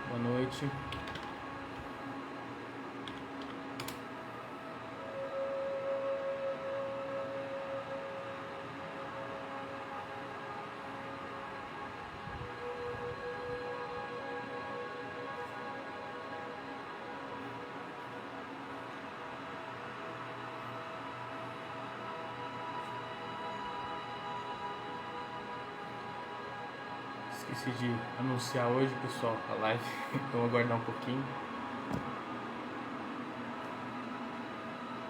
Boa noite. Esqueci de anunciar hoje, pessoal, a live. Então vou aguardar um pouquinho.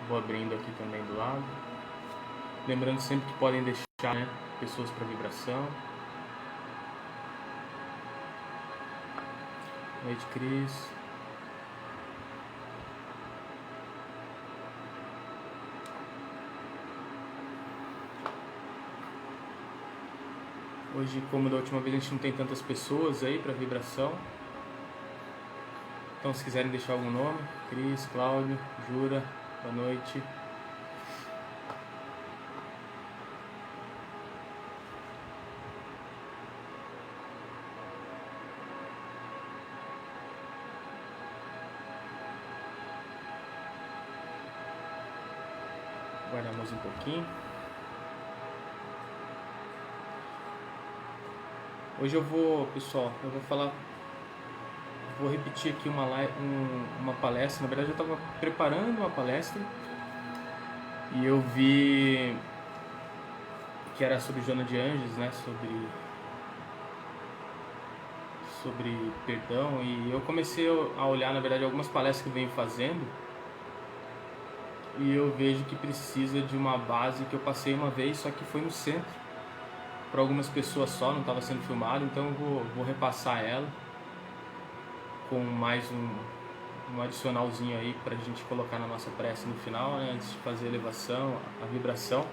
Vou abrindo aqui também do lado. Lembrando sempre que podem deixar, né, pessoas para vibração. Boa noite, Cris. Hoje, como da última vez, a gente não tem tantas pessoas aí para vibração. Então, se quiserem deixar algum nome, Cris, Cláudio, Jura, boa noite. Guardamos um pouquinho. Hoje eu vou, pessoal, vou repetir aqui uma palestra. Na verdade, eu estava preparando uma palestra e eu vi que era sobre Joana de Anjos, né? Sobre perdão, e eu comecei a olhar, na verdade, algumas palestras que eu venho fazendo e eu vejo que precisa de uma base que eu passei uma vez, só que foi no centro para algumas pessoas só, não estava sendo filmado, então eu vou repassar ela com mais um adicionalzinho aí para a gente colocar na nossa prece no final, né, antes de fazer a elevação, a vibração.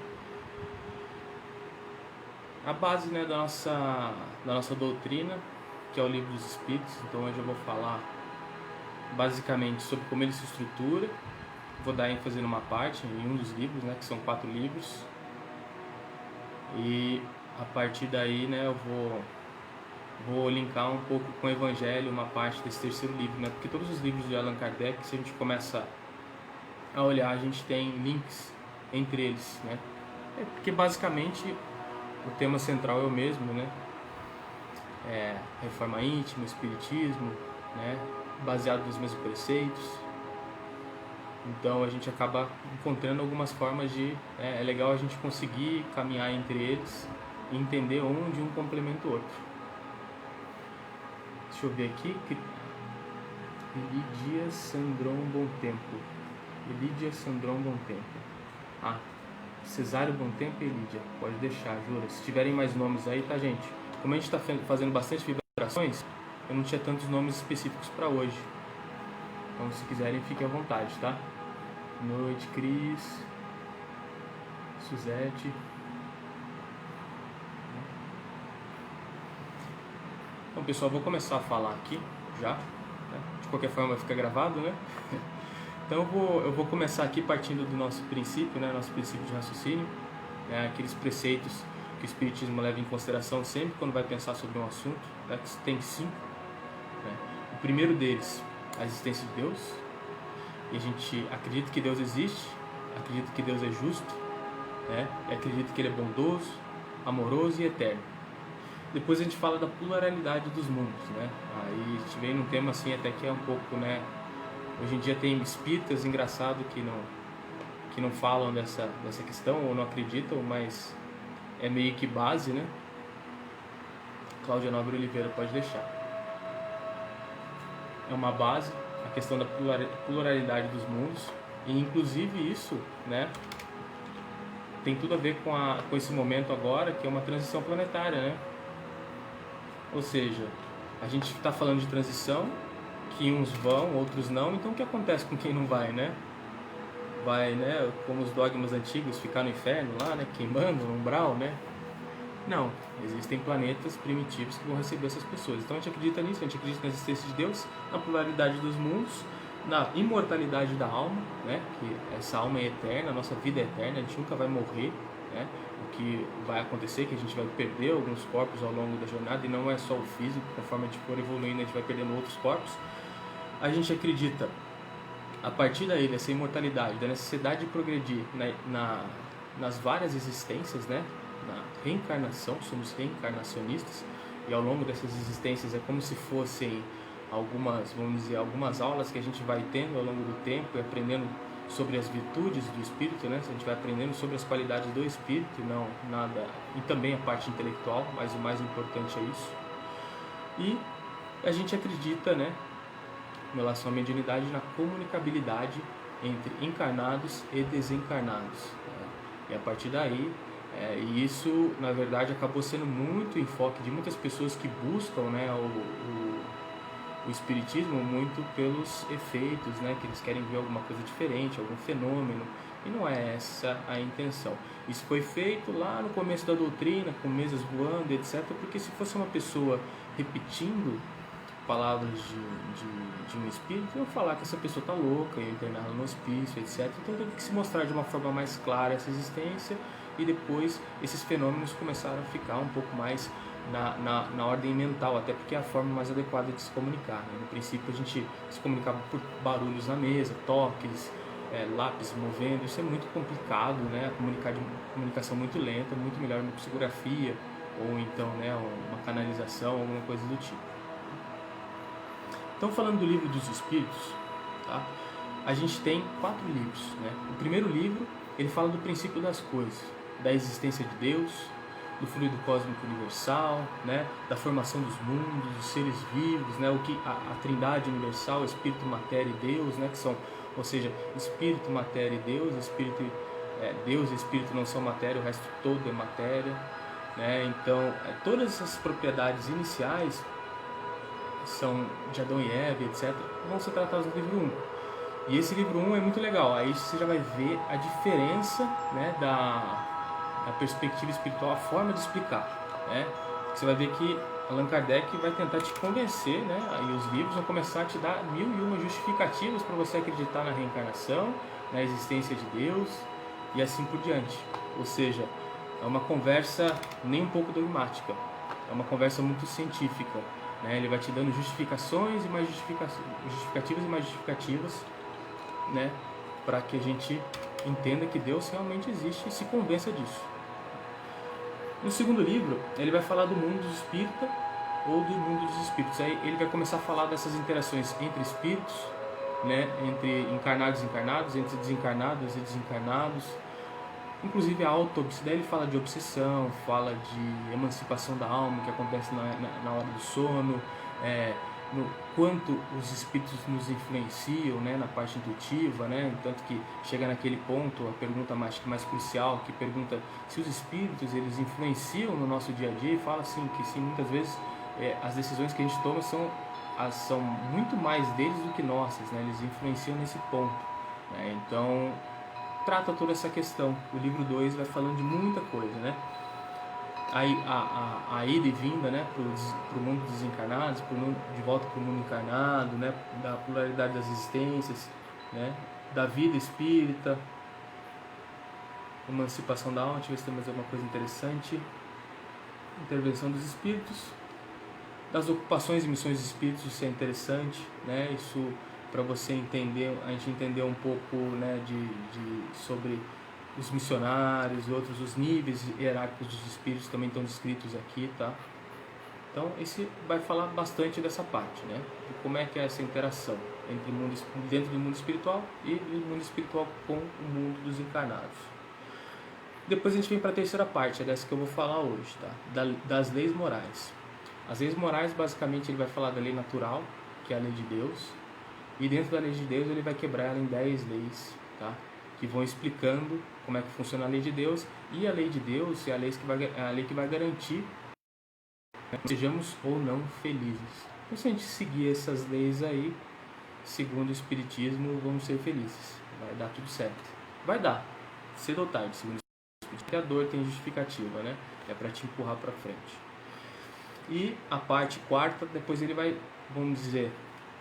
A base, né, da nossa doutrina, que é o Livro dos Espíritos. Então hoje eu vou falar basicamente sobre como ele se estrutura. Vou dar ênfase numa parte, em um dos livros, né, que são 4 livros. E a partir daí, né, eu vou linkar um pouco com o Evangelho, uma parte desse terceiro livro, né? Porque todos os livros de Allan Kardec, se a gente começa a olhar, a gente tem links entre eles, né? Porque basicamente o tema central é o mesmo, né? Reforma íntima, espiritismo, né? Baseado nos mesmos preceitos. Então a gente acaba encontrando algumas formas de... É legal a gente conseguir caminhar entre eles e entender onde um complementa o outro. Deixa eu ver aqui. Lídia Sandron Bom Tempo. Lídia Sandron Bom Tempo. Cesário Bom Tempo e Lídia. Pode deixar, Jura. Se tiverem mais nomes aí, tá, gente? Como a gente está fazendo bastante vibrações, eu não tinha tantos nomes específicos para hoje. Então, se quiserem, fiquem à vontade, tá? Boa noite, Cris. Suzete. Então, pessoal, vou começar a falar aqui já, né? De qualquer forma vai ficar gravado, né? Então eu vou começar aqui partindo do nosso princípio, né? Nosso princípio de raciocínio, né? Aqueles preceitos que o Espiritismo leva em consideração sempre quando vai pensar sobre um assunto, né? Que tem 5, né? O primeiro deles, a existência de Deus. E a gente acredita que Deus existe, acredita que Deus é justo, né? E acredita que Ele é bondoso, amoroso e eterno. Depois a gente fala da pluralidade dos mundos, né? Aí a gente vem num tema assim até que é um pouco, né? Hoje em dia tem espíritas, engraçado, que não falam dessa questão ou não acreditam, mas é meio que base, né? Cláudia Nobre Oliveira, pode deixar. É uma base, a questão da pluralidade dos mundos, e inclusive isso, né? Tem tudo a ver com esse momento agora, que é uma transição planetária, né? Ou seja, a gente está falando de transição, que uns vão, outros não. Então o que acontece com quem não vai, né? Vai, né, como os dogmas antigos, ficar no inferno lá, né, queimando no umbral, né? Não, existem planetas primitivos que vão receber essas pessoas. Então a gente acredita nisso, a gente acredita na existência de Deus, na pluralidade dos mundos, na imortalidade da alma, né? Que essa alma é eterna, a nossa vida é eterna, a gente nunca vai morrer, né? O que vai acontecer é que a gente vai perder alguns corpos ao longo da jornada, e não é só o físico, conforme a gente for evoluindo a gente vai perdendo outros corpos. A gente acredita, a partir daí, dessa imortalidade, da necessidade de progredir nas várias existências, né? Na reencarnação, somos reencarnacionistas, e ao longo dessas existências é como se fossem algumas, vamos dizer, algumas aulas que a gente vai tendo ao longo do tempo e aprendendo sobre as virtudes do espírito, né? A gente vai aprendendo sobre as qualidades do espírito, e não nada, e também a parte intelectual, mas o mais importante é isso. E a gente acredita, né, em relação à mediunidade, na comunicabilidade entre encarnados e desencarnados, né? E a partir daí, e isso na verdade acabou sendo muito enfoque de muitas pessoas que buscam, né, o espiritismo muito pelos efeitos, né, que eles querem ver alguma coisa diferente, algum fenômeno, e não é essa a intenção. Isso foi feito lá no começo da doutrina, com mesas voando, etc., porque se fosse uma pessoa repetindo palavras de um espírito, eu falar que essa pessoa está louca, eu interná-la no hospício, etc. Então teve que se mostrar de uma forma mais clara essa existência, e depois esses fenômenos começaram a ficar um pouco mais na ordem mental, até porque é a forma mais adequada de se comunicar, né? No princípio a gente se comunicava por barulhos na mesa, toques, lápis movendo, isso é muito complicado, né? Comunicação muito lenta, muito melhor uma psicografia, ou então, né, uma canalização, alguma coisa do tipo. Então, falando do livro dos Espíritos, tá? A gente tem 4 livros, né? O primeiro livro, ele fala do princípio das coisas, da existência de Deus, do fluido cósmico universal, né? Da formação dos mundos, dos seres vivos, né? O que a trindade universal, Espírito, Matéria e Deus, né? Que são, ou seja, Espírito, Matéria e Deus, Deus e Espírito não são matéria, o resto todo é matéria, né? Então, todas essas propriedades iniciais são de Adão e Eva, etc., vão ser tratadas no livro 1. E esse livro 1 é muito legal, aí você já vai ver a diferença, né, da perspectiva espiritual, a forma de explicar, né? Você vai ver que Allan Kardec vai tentar te convencer, né? Aí os livros vão começar a te dar 1001 justificativas para você acreditar na reencarnação, na existência de Deus e assim por diante. Ou seja, é uma conversa nem um pouco dogmática, é uma conversa muito científica, né? Ele vai te dando justificações e mais justificativas e mais justificativas, né? Para que a gente entenda que Deus realmente existe e se convença disso. No segundo livro, ele vai falar do mundo dos espíritos ou do mundo dos espíritos. Aí ele vai começar a falar dessas interações entre espíritos, né? Entre encarnados e encarnados, entre desencarnados e desencarnados. Inclusive a auto-obsessão, ele fala de obsessão, fala de emancipação da alma que acontece na hora do sono, no quanto os espíritos nos influenciam, né, na parte intuitiva, né, tanto que chega naquele ponto a pergunta mais crucial, que pergunta se os espíritos eles influenciam no nosso dia a dia, e fala assim que sim, muitas vezes as decisões que a gente toma são muito mais deles do que nossas, né, eles influenciam nesse ponto, né, então trata toda essa questão. O livro 2 vai falando de muita coisa, né? A ida e vinda, né, para o mundo dos desencarnados, de volta para o mundo encarnado, né, da pluralidade das existências, né, da vida espírita, emancipação da alma. Deixa eu ver se tem mais alguma coisa interessante. Intervenção dos espíritos, das ocupações e missões dos espíritos, isso é interessante, né? Isso para você entender, a gente entender um pouco, né, sobre os missionários e outros, os níveis hierárquicos dos espíritos também estão descritos aqui, tá? Então esse vai falar bastante dessa parte, né, de como é que é essa interação dentro do mundo espiritual e do mundo espiritual com o mundo dos encarnados. Depois a gente vem para a terceira parte, é dessa que eu vou falar hoje, tá? Das leis morais. As leis morais, basicamente, ele vai falar da lei natural, que é a lei de Deus, e dentro da lei de Deus ele vai quebrar ela em 10 leis, tá? Que vão explicando como é que funciona a lei de Deus, e a lei de Deus é a lei que vai garantir, né, que sejamos ou não felizes. Então, se a gente seguir essas leis aí, segundo o Espiritismo, vamos ser felizes, vai dar tudo certo. Vai dar, cedo ou tarde, segundo o Espiritismo, porque a dor tem justificativa, né? É para te empurrar para frente. E a parte quarta, depois ele vai, vamos dizer,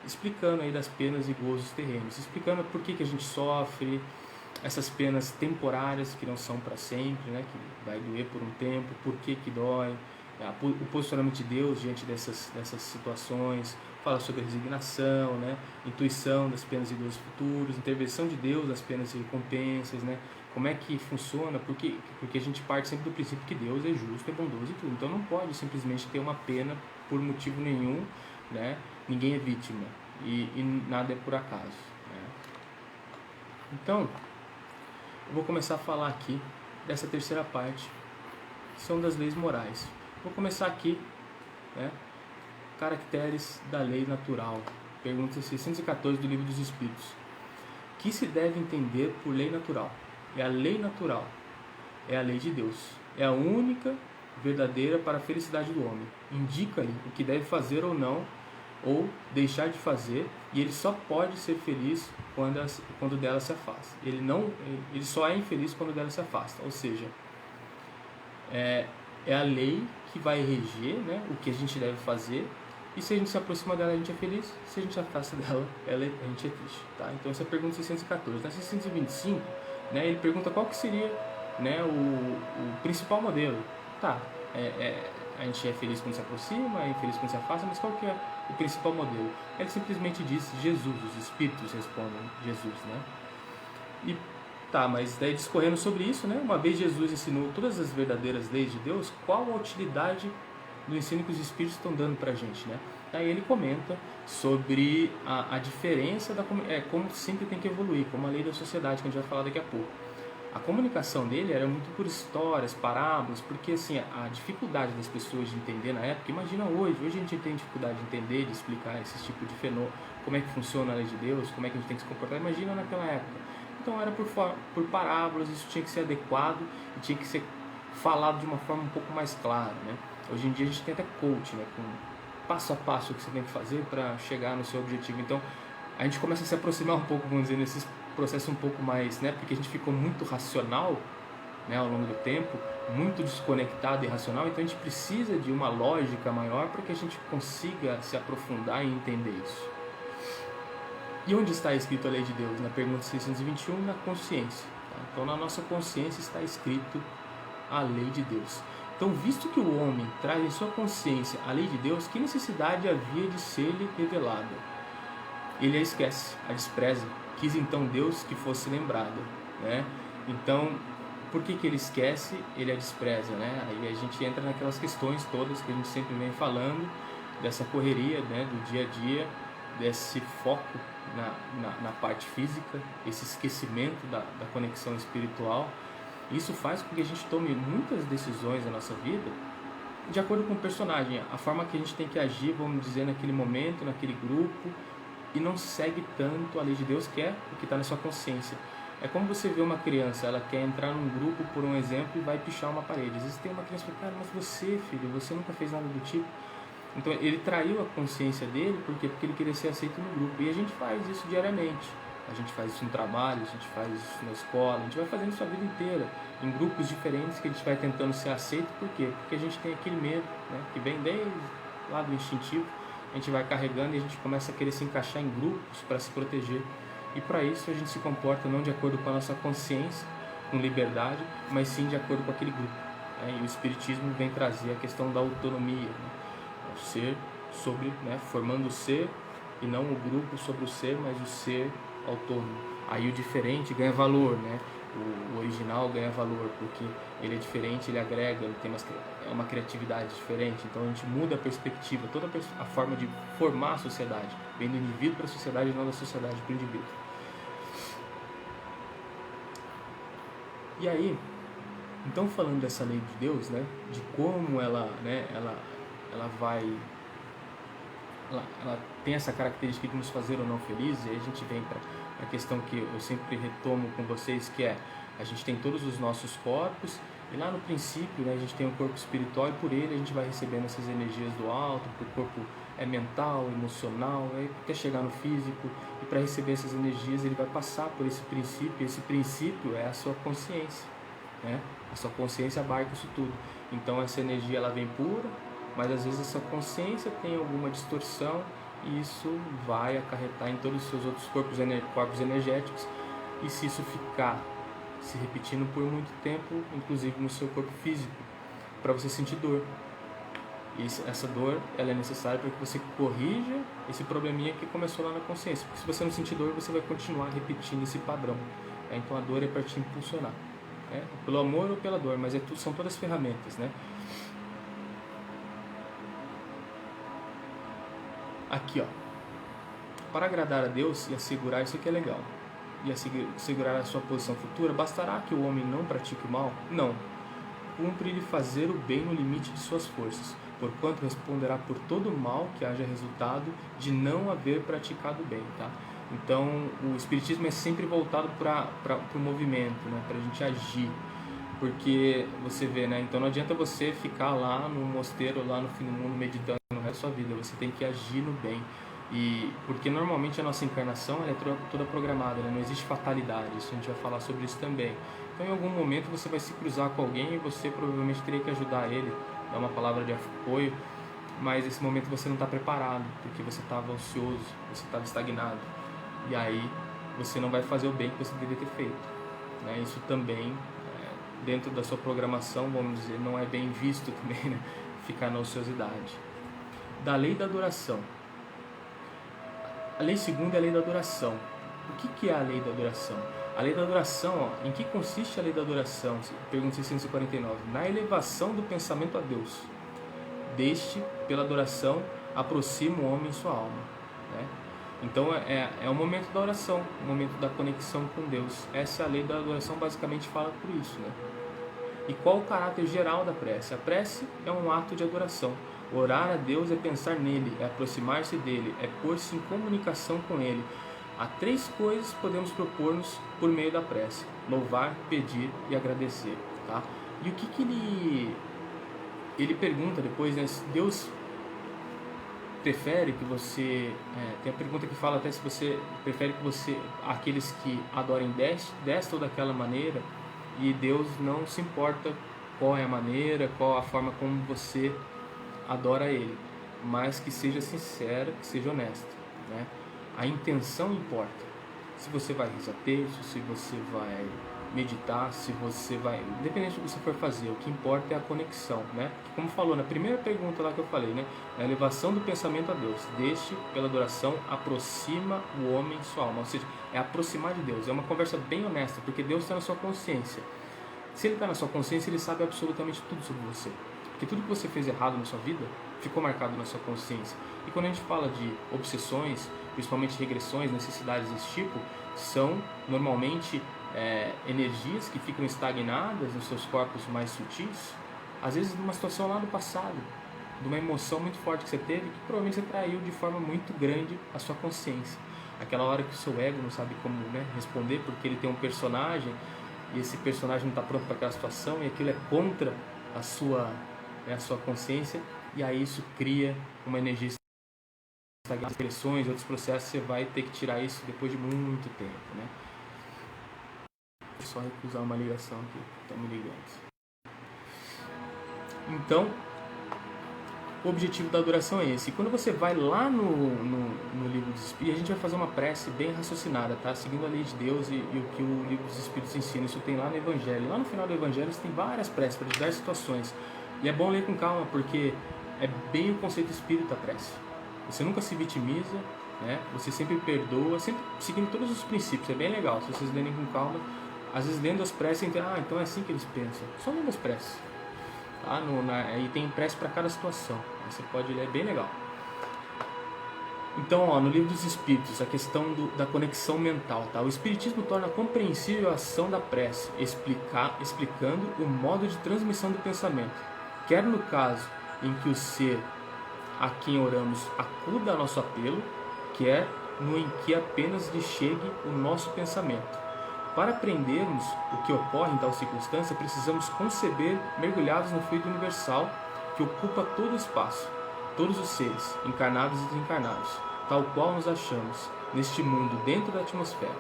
explicando aí das penas e gozos terrenos, explicando por que a gente sofre, essas penas temporárias que não são para sempre, né? Que vai doer por um tempo, por que dói, o posicionamento de Deus diante dessas situações, fala sobre resignação, né? Intuição das penas e dos futuros, intervenção de Deus das penas e recompensas, né? Como é que funciona, porque a gente parte sempre do princípio que Deus é justo, é bondoso e tudo, então não pode simplesmente ter uma pena por motivo nenhum, né? Ninguém é vítima e nada é por acaso, né? Então, eu vou começar a falar aqui dessa terceira parte, que são das leis morais. Vou começar aqui, né? Caracteres da lei natural. Pergunta 614 do Livro dos Espíritos. O que se deve entender por lei natural? É a lei natural, é a lei de Deus. É a única verdadeira para a felicidade do homem. Indica-lhe o que deve fazer ou não, ou deixar de fazer, e ele só pode ser feliz quando dela se afasta. Ele só é infeliz quando dela se afasta. Ou seja, é a lei que vai reger, né, o que a gente deve fazer, e se a gente se aproxima dela a gente é feliz, se a gente se afasta dela a gente é triste, tá? Então essa é a pergunta 614. Na 625, né, ele pergunta qual que seria, né, o principal modelo. Tá, a gente é feliz quando se aproxima, é infeliz quando se afasta, mas qual que é o principal modelo? Ele simplesmente diz Jesus, os espíritos respondem Jesus, né? E tá, mas daí discorrendo sobre isso, né, uma vez Jesus ensinou todas as verdadeiras leis de Deus, qual a utilidade do ensino que os espíritos estão dando pra gente, né? Aí ele comenta sobre a diferença como sempre tem que evoluir, como a lei da sociedade, que a gente vai falar daqui a pouco. A comunicação dele era muito por histórias, parábolas, porque assim, a dificuldade das pessoas de entender na época, imagina hoje a gente tem dificuldade de entender, de explicar esse tipo de fenômeno, como é que funciona a lei de Deus, como é que a gente tem que se comportar, imagina naquela época. Então era por parábolas, isso tinha que ser adequado e tinha que ser falado de uma forma um pouco mais clara, né? Hoje em dia a gente tem até coach, né, com passo a passo o que você tem que fazer para chegar no seu objetivo. Então a gente começa a se aproximar um pouco, vamos dizer, nesses processos um pouco mais, né, porque a gente ficou muito racional, né, ao longo do tempo, muito desconectado e irracional, então a gente precisa de uma lógica maior para que a gente consiga se aprofundar e entender isso. E onde está escrito a lei de Deus? Na pergunta 621, na consciência. Tá? Então na nossa consciência está escrito a lei de Deus. Então, visto que o homem traz em sua consciência a lei de Deus, que necessidade havia de ser-lhe revelada? Ele a esquece, a despreza. Quis então Deus que fosse lembrada, né? Então, por que ele esquece? Ele a despreza, né? Aí a gente entra naquelas questões todas que a gente sempre vem falando, dessa correria, né, do dia a dia, desse foco na parte física, esse esquecimento da conexão espiritual. Isso faz com que a gente tome muitas decisões na nossa vida de acordo com o personagem, a forma que a gente tem que agir, vamos dizer, naquele momento, naquele grupo, e não segue tanto a lei de Deus, que é o que está na sua consciência. É como você vê uma criança, ela quer entrar num grupo, por um exemplo, e vai pichar uma parede. Às vezes tem uma criança que fala, cara, mas você, filho, você nunca fez nada do tipo. Então ele traiu a consciência dele, por quê? Porque ele queria ser aceito no grupo. E a gente faz isso diariamente. A gente faz isso no trabalho, a gente faz isso na escola, a gente vai fazendo isso a vida inteira, em grupos diferentes que a gente vai tentando ser aceito. Por quê? Porque a gente tem aquele medo, né, que vem desde lá do instintivo, a gente vai carregando e a gente começa a querer se encaixar em grupos para se proteger. E para isso a gente se comporta não de acordo com a nossa consciência, com liberdade, mas sim de acordo com aquele grupo. Né? E o Espiritismo vem trazer a questão da autonomia, né? O ser sobre, né, formando o ser, e não o grupo sobre o ser, mas o ser autônomo. Aí o diferente ganha valor, né? O original ganha valor, porque ele é diferente, ele agrega, ele tem uma criatividade diferente. Então a gente muda a perspectiva, toda a forma de formar a sociedade, vem do indivíduo para a sociedade e não da sociedade para o indivíduo. E aí, então falando dessa lei de Deus, né, de como ela, né, ela tem essa característica de nos fazer ou não felizes, e aí a gente vem para a questão que eu sempre retomo com vocês, que é, a gente tem todos os nossos corpos, e lá no princípio, né, a gente tem um corpo espiritual, e por ele a gente vai recebendo essas energias do alto, porque o corpo é mental, emocional, até chegar no físico, e para receber essas energias ele vai passar por esse princípio, e esse princípio é a sua consciência, né? A sua consciência abarca isso tudo. Então essa energia ela vem pura, mas às vezes essa consciência tem alguma distorção, e isso vai acarretar em todos os seus outros corpos energéticos, e se isso ficar se repetindo por muito tempo, inclusive no seu corpo físico, para você sentir dor. E essa dor, ela é necessária para que você corrija esse probleminha que começou lá na consciência. Porque se você não sentir dor, você vai continuar repetindo esse padrão. Então a dor é para te impulsionar. Pelo amor ou pela dor, mas são todas ferramentas, né? Aqui, ó. Para agradar a Deus e assegurar, isso aqui é legal, e assegurar a sua posição futura, bastará que o homem não pratique o mal? Não. Cumpre-lhe fazer o bem no limite de suas forças, porquanto responderá por todo o mal que haja resultado de não haver praticado o bem, tá? Então, o Espiritismo é sempre voltado para o movimento, né? Para a gente agir, porque você vê, né? Então não adianta você ficar lá no mosteiro, lá no fim do mundo, meditando o resto da sua vida, você tem que agir no bem. E porque normalmente a nossa encarnação ela é toda programada, né? Não existe fatalidade, isso a gente vai falar sobre isso também. Então em algum momento você vai se cruzar com alguém e você provavelmente teria que ajudar ele, dar uma palavra de apoio, mas nesse momento você não está preparado, porque você estava ansioso, você estava estagnado, e aí você não vai fazer o bem que você deveria ter feito, né? Isso também, dentro da sua programação, vamos dizer, não é bem visto também, né? Ficar na ociosidade. Da lei da adoração. A lei segunda é a lei da adoração. O que é a lei da adoração? A lei da adoração, em que consiste a lei da adoração? Pergunta 649. Na elevação do pensamento a Deus. Deste, pela adoração, aproxima o homem em sua alma, né? Então é o momento da oração, o momento da conexão com Deus. Essa é a lei da adoração, basicamente fala por isso, né? E qual o caráter geral da prece? A prece é um ato de adoração. Orar a Deus é pensar nele, é aproximar-se dele, é pôr-se em comunicação com ele. Há 3 coisas que podemos propor-nos por meio da prece: louvar, pedir e agradecer, tá? E o que ele pergunta depois, né? Deus prefere que você... tem a pergunta que fala até se você prefere que você... aqueles que adorem desta ou daquela maneira, e Deus não se importa qual é a maneira, qual a forma como você adora Ele, mas que seja sincera, que seja honesta, né? A intenção importa. Se você vai rezar texto, se você vai meditar, se você vai... Independente do que você for fazer, o que importa é a conexão, né? Como falou na primeira pergunta lá que eu falei, né? A elevação do pensamento a Deus. Deste, pela adoração, aproxima o homem sua alma. Ou seja, é aproximar de Deus. É uma conversa bem honesta, porque Deus está na sua consciência. Se Ele está na sua consciência, Ele sabe absolutamente tudo sobre você. Porque tudo que você fez errado na sua vida ficou marcado na sua consciência. E quando a gente fala de obsessões, principalmente regressões, necessidades desse tipo, são normalmente energias que ficam estagnadas nos seus corpos mais sutis, às vezes numa situação lá do passado, de uma emoção muito forte que você teve, que provavelmente você traiu de forma muito grande a sua consciência. Aquela hora que o seu ego não sabe como, né, responder, porque ele tem um personagem e esse personagem não está pronto para aquela situação e aquilo é contra a sua consciência, e aí isso cria uma energia estagnada, expressões, outros processos. Você vai ter que tirar isso depois de muito tempo, né? Vou só recusar uma ligação aqui, estão me ligando. Então, o objetivo da adoração é esse. E quando você vai lá no Livro dos Espíritos, a gente vai fazer uma prece bem raciocinada, tá? Seguindo a lei de Deus e o que o Livro dos Espíritos ensina. Isso tem lá no Evangelho. Lá no final do Evangelho tem várias preces para diversas situações. E é bom ler com calma, porque é bem o conceito espírita a prece. Você nunca se vitimiza, né? Você sempre perdoa, sempre seguindo todos os princípios. É bem legal, se vocês lerem com calma. Às vezes lendo as preces, você entende, então é assim que eles pensam. Só lendo as preces. Tá? E tem prece para cada situação. Aí você pode ler, é bem legal. Então, no Livro dos Espíritos, a questão da conexão mental. Tá? O Espiritismo torna compreensível a ação da prece, explicando o modo de transmissão do pensamento. Quer no caso em que o ser a quem oramos acuda a nosso apelo, quer no em que apenas lhe chegue o nosso pensamento. Para aprendermos o que ocorre em tal circunstância, precisamos conceber mergulhados no fluido universal que ocupa todo o espaço, todos os seres, encarnados e desencarnados, tal qual nos achamos, neste mundo dentro da atmosfera.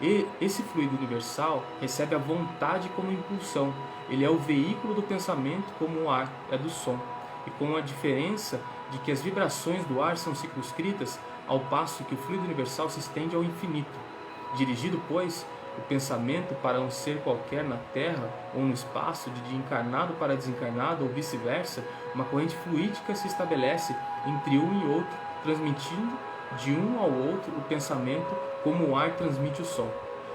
E esse fluido universal recebe a vontade como impulsão. Ele é o veículo do pensamento como o ar é do som, e com a diferença de que as vibrações do ar são circunscritas, ao passo que o fluido universal se estende ao infinito. Dirigido, pois, o pensamento para um ser qualquer na Terra ou no espaço, de encarnado para desencarnado ou vice-versa, uma corrente fluídica se estabelece entre um e outro, transmitindo de um ao outro o pensamento como o ar transmite o som.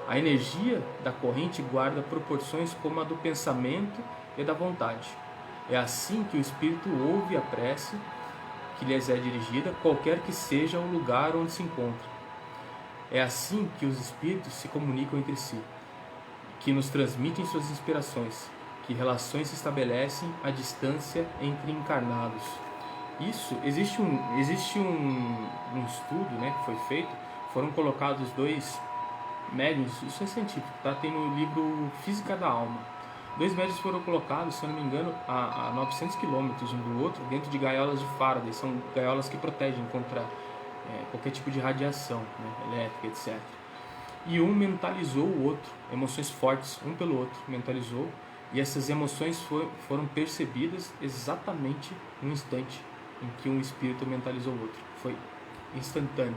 A energia da corrente guarda proporções como a do pensamento e da vontade. É assim que o espírito ouve a prece que lhes é dirigida, qualquer que seja o lugar onde se encontra. É assim que os espíritos se comunicam entre si, que nos transmitem suas inspirações, que relações se estabelecem à distância entre encarnados. Isso, existe um estudo, né, que foi feito, foram colocados dois médiuns, isso é científico, tá? Tem no livro Física da Alma. Dois médiuns foram colocados, se eu não me engano, a 900 quilômetros um do outro, dentro de gaiolas de Faraday. São gaiolas que protegem contra qualquer tipo de radiação, né, elétrica, etc. E um mentalizou o outro, emoções fortes, um pelo outro, mentalizou, e essas emoções foram percebidas exatamente no instante em que um espírito mentalizou o outro. Foi instantâneo,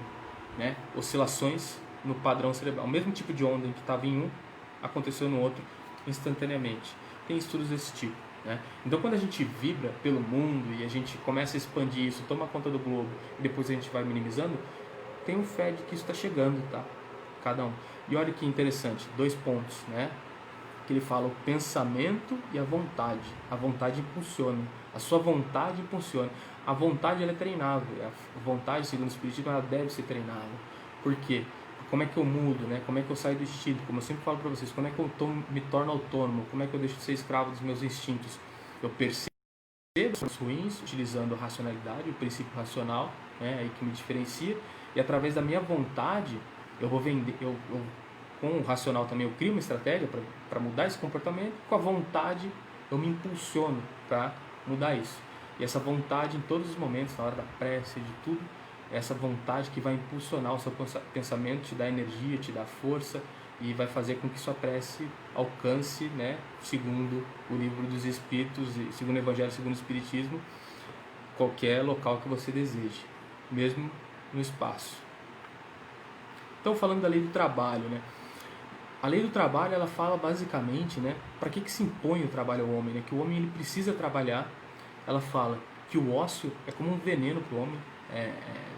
né? Oscilações no padrão cerebral. O mesmo tipo de onda em que estava em um, aconteceu no outro instantaneamente. Tem estudos desse tipo, né? Então, quando a gente vibra pelo mundo e a gente começa a expandir isso, toma conta do globo, e depois a gente vai minimizando, tenho fé de que isso está chegando, tá? Cada um. E olha que interessante, 2 pontos, né? Que ele fala o pensamento e a vontade. A vontade impulsiona. A sua vontade impulsiona. A vontade ela é treinável. A vontade, segundo o Espiritismo, ela deve ser treinável. Por quê? Como é que eu mudo, né? Como é que eu saio do instinto? Como eu sempre falo para vocês, como é que eu me torno autônomo? Como é que eu deixo de ser escravo dos meus instintos? Eu percebo as ruins, utilizando a racionalidade, o princípio racional, né? Aí que me diferencia. E através da minha vontade, eu vou vender... com o racional também eu crio uma estratégia para mudar esse comportamento. Com a vontade, eu me impulsiono para mudar isso. E essa vontade, em todos os momentos, na hora da prece, de tudo, essa vontade que vai impulsionar o seu pensamento, te dá energia, te dá força e vai fazer com que sua prece alcance, né, segundo o livro dos Espíritos, segundo o Evangelho, segundo o Espiritismo, qualquer local que você deseje, mesmo no espaço. Então, falando da lei do trabalho, né? A lei do trabalho, ela fala basicamente, né, para que se impõe o trabalho ao homem, né? Que o homem ele precisa trabalhar. Ela fala que o ócio é como um veneno para o homem.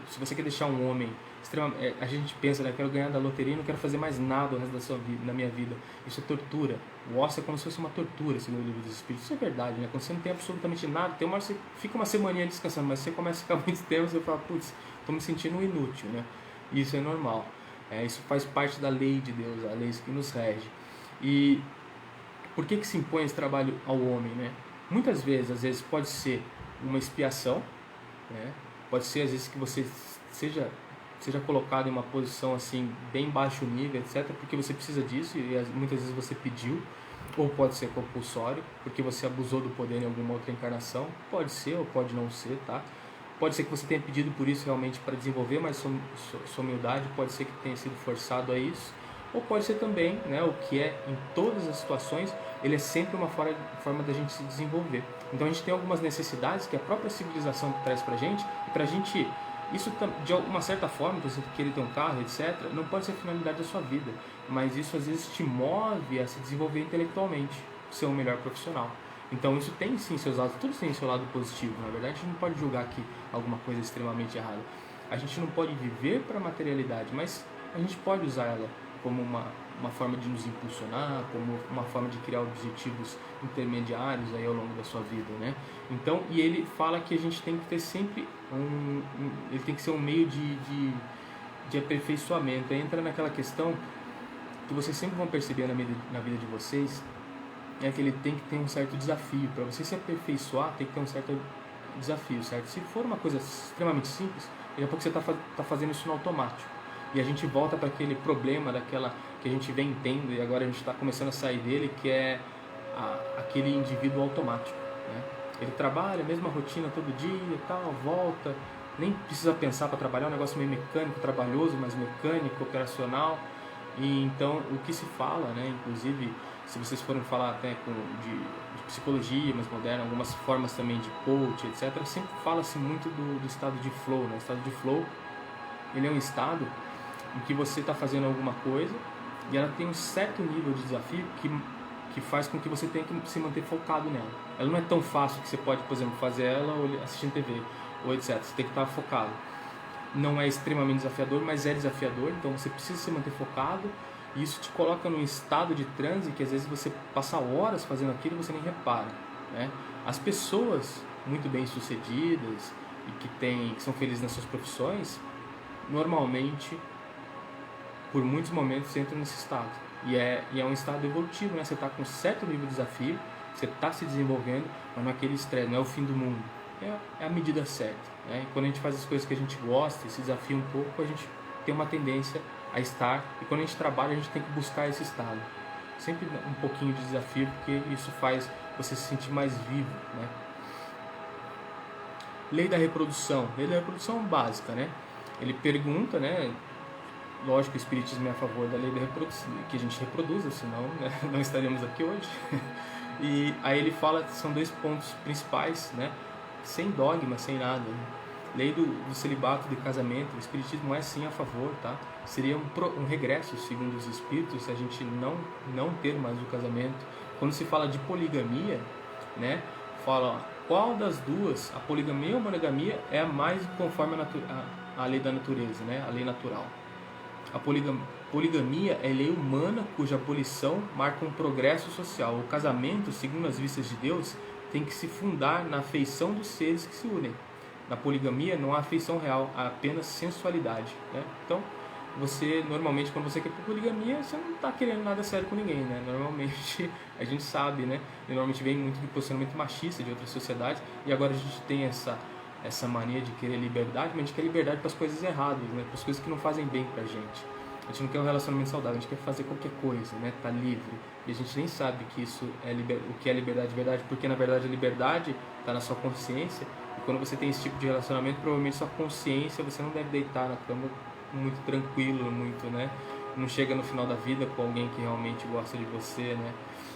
Se você quer deixar um homem extremamente... a gente pensa, né, eu quero ganhar da loteria e não quero fazer mais nada o resto da sua vida, na minha vida. Isso é tortura. O ócio é como se fosse uma tortura, segundo o livro dos Espíritos. Isso é verdade, né? Quando você não tem absolutamente nada, tem uma hora você fica uma semaninha descansando, mas você começa a ficar muito tempo, você fala, putz, estou me sentindo um inútil, né? Isso é normal. Isso faz parte da lei de Deus, a lei que nos rege. E por que se impõe esse trabalho ao homem, né? Muitas vezes, às vezes pode ser uma expiação, né? Pode ser às vezes que você seja colocado em uma posição assim bem baixo nível, etc, porque você precisa disso e muitas vezes você pediu, ou pode ser compulsório, porque você abusou do poder em alguma outra encarnação, pode ser ou pode não ser, tá? Pode ser que você tenha pedido por isso realmente para desenvolver mais sua humildade, pode ser que tenha sido forçado a isso, ou pode ser também, né, o que é em todas as situações, ele é sempre uma forma da gente se desenvolver. Então a gente tem algumas necessidades que a própria civilização traz pra gente, e pra gente, isso de uma certa forma, você querer ter um carro, etc., não pode ser a finalidade da sua vida, mas isso às vezes te move a se desenvolver intelectualmente, ser um melhor profissional. Então isso tem sim seus lados, tudo tem seu lado positivo, na verdade a gente não pode julgar aqui alguma coisa extremamente errada. A gente não pode viver para a materialidade, mas a gente pode usar ela como uma forma de nos impulsionar, como uma forma de criar objetivos intermediários aí ao longo da sua vida, né? Então, e ele fala que a gente tem que ter sempre ele tem que ser um meio de aperfeiçoamento. Aí entra naquela questão que vocês sempre vão perceber na vida de vocês, é que ele tem que ter um certo desafio. Para você se aperfeiçoar, tem que ter um certo desafio, certo? Se for uma coisa extremamente simples, daqui a pouco você está fazendo isso no automático. E a gente volta para aquele problema daquela que a gente vem tendo e agora a gente está começando a sair dele, que é aquele indivíduo automático, né? Ele trabalha a mesma rotina todo dia e tal, volta, nem precisa pensar para trabalhar, é um negócio meio mecânico, trabalhoso, mas mecânico, operacional. E então o que se fala, né, inclusive se vocês forem falar até de psicologia mais moderna, algumas formas também de coach, etc., sempre fala-se muito do estado de flow, né? O estado de flow, ele é um estado em que você está fazendo alguma coisa, E ela tem um certo nível de desafio que faz com que você tenha que se manter focado nela. Ela não é tão fácil que você pode, por exemplo, fazer ela assistindo TV, ou etc. Você tem que estar focado. Não é extremamente desafiador, mas é desafiador, então você precisa se manter focado, e isso te coloca num estado de transe que às vezes você passa horas fazendo aquilo e você nem repara, né? As pessoas muito bem sucedidas e que são felizes nas suas profissões, normalmente, por muitos momentos, entram nesse estado, e é um estado evolutivo, né? Você está com um certo nível de desafio, você está se desenvolvendo, mas não é aquele estresse, não é o fim do mundo, é a medida certa, né? E quando a gente faz as coisas que a gente gosta e se desafia um pouco, a gente tem uma tendência a estar, e quando a gente trabalha, a gente tem que buscar esse estado, sempre um pouquinho de desafio, porque isso faz você se sentir mais vivo, né? Lei da reprodução básica, né? Ele pergunta, né? Lógico, o Espiritismo é a favor da lei da reprodução, que a gente reproduza, senão, né, não estaríamos aqui hoje. E aí ele fala que são 2 pontos principais, né? Sem dogma, sem nada, né? Lei do celibato, de casamento, o Espiritismo é sim a favor, tá? Seria um regresso, segundo os Espíritos, se a gente não ter mais o casamento. Quando se fala de poligamia, né? Fala, qual das duas, a poligamia ou a monogamia, é a mais conforme a lei da natureza, né? A lei natural. A poligamia é lei humana cuja abolição marca um progresso social. O casamento, segundo as vistas de Deus, tem que se fundar na afeição dos seres que se unem. Na poligamia não há afeição real, há apenas sensualidade, né? Então, você, normalmente, quando você quer poligamia, você não está querendo nada sério com ninguém, né? Normalmente, a gente sabe, né? E normalmente vem muito de posicionamento machista de outras sociedades, e agora a gente tem essa mania de querer liberdade, mas a gente quer liberdade para as coisas erradas, né? Para as coisas que não fazem bem para a gente. A gente não quer um relacionamento saudável, a gente quer fazer qualquer coisa, né? Tá livre. E a gente nem sabe que isso o que é liberdade de verdade, porque na verdade a liberdade está na sua consciência. E quando você tem esse tipo de relacionamento, provavelmente sua consciência, você não deve deitar na cama muito tranquilo, muito, né? Não chega no final da vida com alguém que realmente gosta de você, né?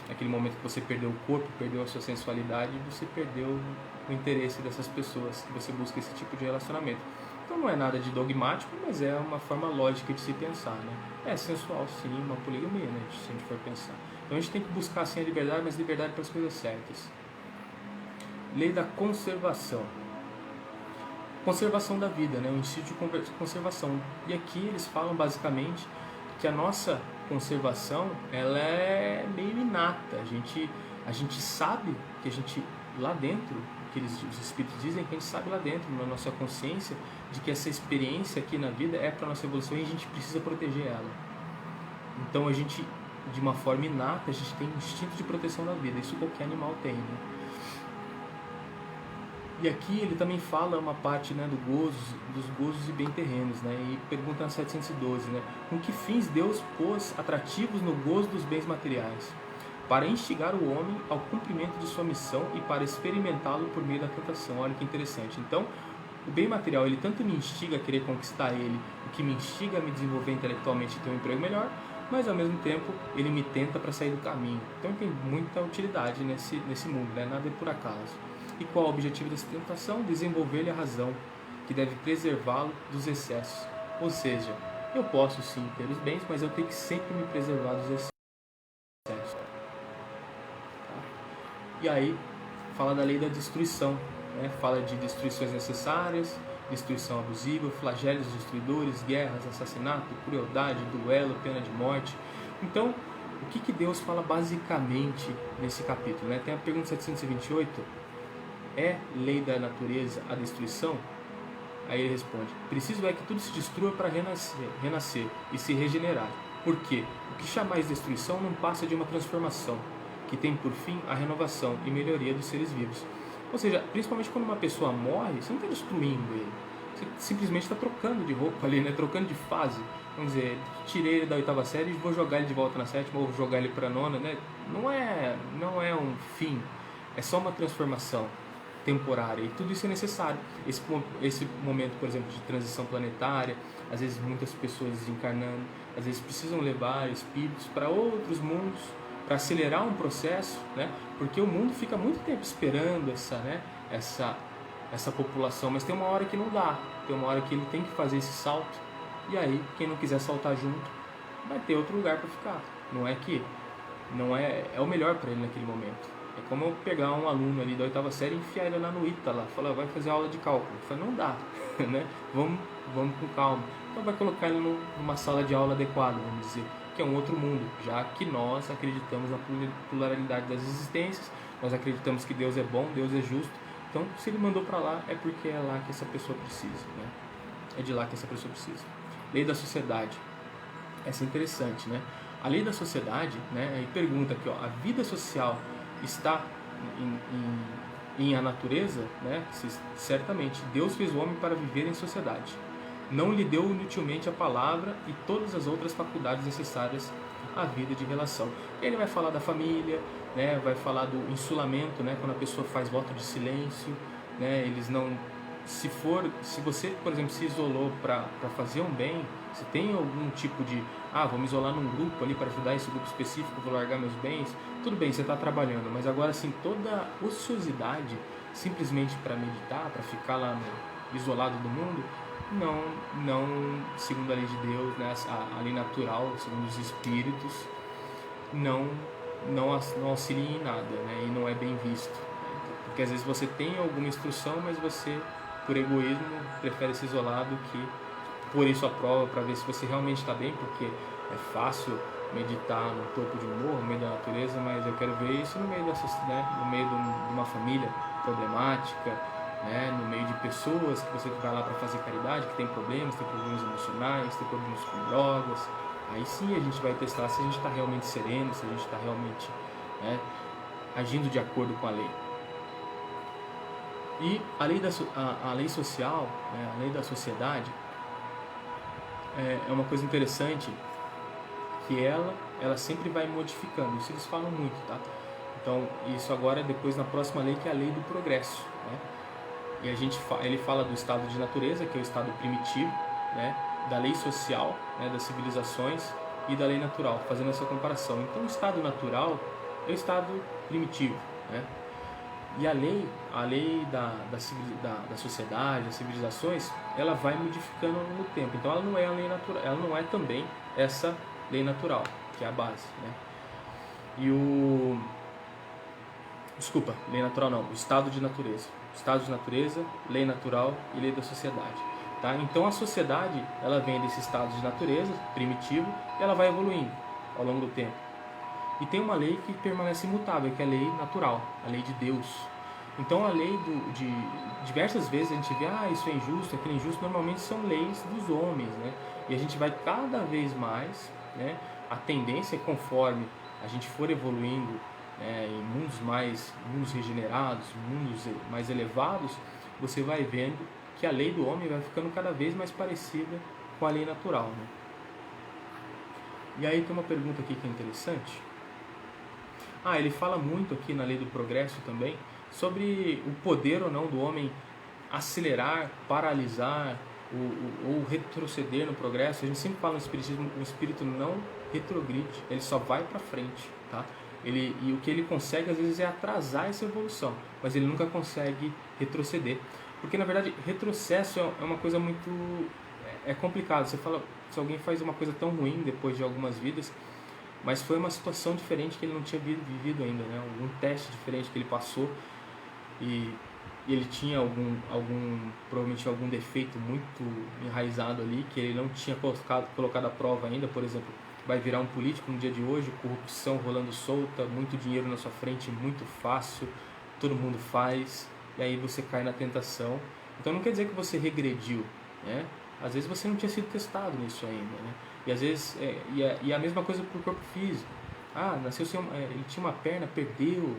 Naquele momento que você perdeu o corpo, perdeu a sua sensualidade, você perdeu o interesse dessas pessoas que você busca esse tipo de relacionamento. Então não é nada de dogmático, mas é uma forma lógica de se pensar, né? É sensual sim, uma poligamia, né? Se a gente for pensar. Então a gente tem que buscar sim a liberdade, mas liberdade para as coisas certas. Lei da conservação. Conservação da vida, né? O instinto de conservação. E aqui eles falam basicamente que a nossa conservação, ela é meio inata. A gente sabe que a gente lá dentro, os espíritos dizem que a gente sabe lá dentro, na nossa consciência, de que essa experiência aqui na vida é para a nossa evolução e a gente precisa proteger ela. Então a gente, de uma forma inata, a gente tem um instinto de proteção da vida. Isso qualquer animal tem, né? E aqui ele também fala uma parte, né, dos gozos e bem terrenos, né? E pergunta na 712, né? Com que fins Deus pôs atrativos no gozo dos bens materiais? Para instigar o homem ao cumprimento de sua missão e para experimentá-lo por meio da tentação. Olha que interessante. Então, o bem material, ele tanto me instiga a querer conquistar ele, o que me instiga a me desenvolver intelectualmente e ter um emprego melhor, mas ao mesmo tempo ele me tenta para sair do caminho. Então tem muita utilidade nesse mundo, né? Nada é por acaso. E qual é o objetivo dessa tentação? Desenvolver-lhe a razão, que deve preservá-lo dos excessos. Ou seja, eu posso sim ter os bens, mas eu tenho que sempre me preservar dos excessos. E aí, fala da lei da destruição, né? Fala de destruições necessárias, destruição abusiva, flagelos destruidores, guerras, assassinato, crueldade, duelo, pena de morte. Então, o que Deus fala basicamente nesse capítulo, né? Tem a pergunta 728, é lei da natureza a destruição? Aí ele responde, preciso é que tudo se destrua para renascer e se regenerar. Por quê? O que chamais destruição não passa de uma transformação, que tem por fim a renovação e melhoria dos seres vivos. Ou seja, principalmente quando uma pessoa morre, você não está destruindo ele, você simplesmente está trocando de roupa ali, né? Trocando de fase. Vamos dizer, tirei ele da 8ª série e vou jogar ele de volta na 7ª, ou vou jogar ele para a 9ª, né? Não é um fim, é só uma transformação temporária, e tudo isso é necessário. Esse momento, por exemplo, de transição planetária, às vezes muitas pessoas desencarnando, às vezes precisam levar espíritos para outros mundos, para acelerar um processo, né? Porque o mundo fica muito tempo esperando essa população, mas tem uma hora que não dá, tem uma hora que ele tem que fazer esse salto, e aí quem não quiser saltar junto vai ter outro lugar para ficar. Não é que não é o melhor para ele naquele momento. É como eu pegar um aluno ali da 8ª série e enfiar ele lá no ITA lá, falar, vai fazer aula de cálculo. Eu falo, não dá, né? Vamos com calma. Então vai colocar ele numa sala de aula adequada, vamos dizer, que é um outro mundo, já que nós acreditamos na pluralidade das existências, nós acreditamos que Deus é bom, Deus é justo. Então, se ele mandou para lá, é porque é lá que essa pessoa precisa, né? É de lá que essa pessoa precisa. Lei da sociedade. Essa é interessante, né? A lei da sociedade, né? Aí pergunta aqui, ó, a vida social está em a natureza, né? Certamente, Deus fez o homem para viver em sociedade. Não lhe deu inutilmente a palavra e todas as outras faculdades necessárias à vida de relação. Ele vai falar da família, né? Vai falar do insulamento, né? Quando a pessoa faz voto de silêncio, né? Eles não... Se você, por exemplo, se isolou para fazer um bem, se tem algum tipo de, vou me isolar num grupo ali para ajudar esse grupo específico, vou largar meus bens, tudo bem, você está trabalhando, mas agora assim, toda ociosidade, simplesmente para meditar, para ficar lá isolado do mundo, não, segundo a lei de Deus, né, a lei natural, segundo os espíritos, não auxilia em nada, né, e não é bem visto, né, porque às vezes você tem alguma instrução, mas você, por egoísmo, prefere se isolar do que por isso a prova, para ver se você realmente está bem, porque é fácil meditar no topo de um morro, no meio da natureza, mas eu quero ver isso no meio da sociedade, né? No meio de uma família problemática, né? No meio de pessoas que você vai lá para fazer caridade, que tem problemas emocionais, tem problemas com drogas. Aí sim a gente vai testar se a gente está realmente sereno, se a gente está realmente, né, agindo de acordo com a lei. E a lei social, né, a lei da sociedade, é uma coisa interessante, que ela sempre vai modificando. Isso eles falam muito, tá? Então, isso agora é depois na próxima lei, que é a lei do progresso, né? E ele fala do estado de natureza, que é o estado primitivo, né? Da lei social, né? Das civilizações, e da lei natural, fazendo essa comparação. Então, o estado natural é o estado primitivo, né? E a lei da sociedade, das civilizações, ela vai modificando no tempo. Então ela não é a lei natural, ela não é também essa lei natural, que é a base, né? Desculpa, lei natural não, o estado de natureza. Estado de natureza, lei natural e lei da sociedade. Tá? Então a sociedade, ela vem desse estado de natureza, primitivo, e ela vai evoluindo ao longo do tempo. E tem uma lei que permanece imutável, que é a lei natural, a lei de Deus. Então a lei de diversas vezes a gente vê, isso é injusto, aquilo é injusto, normalmente são leis dos homens, né? E a gente vai cada vez mais, né? A tendência é, conforme a gente for evoluindo, né, em mundos regenerados, mundos mais elevados, você vai vendo que a lei do homem vai ficando cada vez mais parecida com a lei natural, né? E aí tem uma pergunta aqui que é interessante. Ele fala muito aqui na lei do progresso também sobre o poder ou não do homem acelerar, paralisar ou retroceder no progresso. A gente sempre fala no espiritismo, o espírito não retrogride, ele só vai para frente, tá? E o que ele consegue às vezes é atrasar essa evolução, mas ele nunca consegue retroceder, porque na verdade retrocesso é uma coisa muito complicado. Você fala, se alguém faz uma coisa tão ruim depois de algumas vidas, mas foi uma situação diferente que ele não tinha vivido ainda, né? Algum teste diferente que ele passou, e ele tinha provavelmente algum defeito muito enraizado ali, que ele não tinha colocado à prova ainda. Por exemplo, vai virar um político no dia de hoje, corrupção rolando solta, muito dinheiro na sua frente, muito fácil, todo mundo faz, e aí você cai na tentação. Então não quer dizer que você regrediu, né? Às vezes você não tinha sido testado nisso ainda, né? E às vezes, a mesma coisa para o corpo físico. Nasceu sem ele tinha uma perna, perdeu,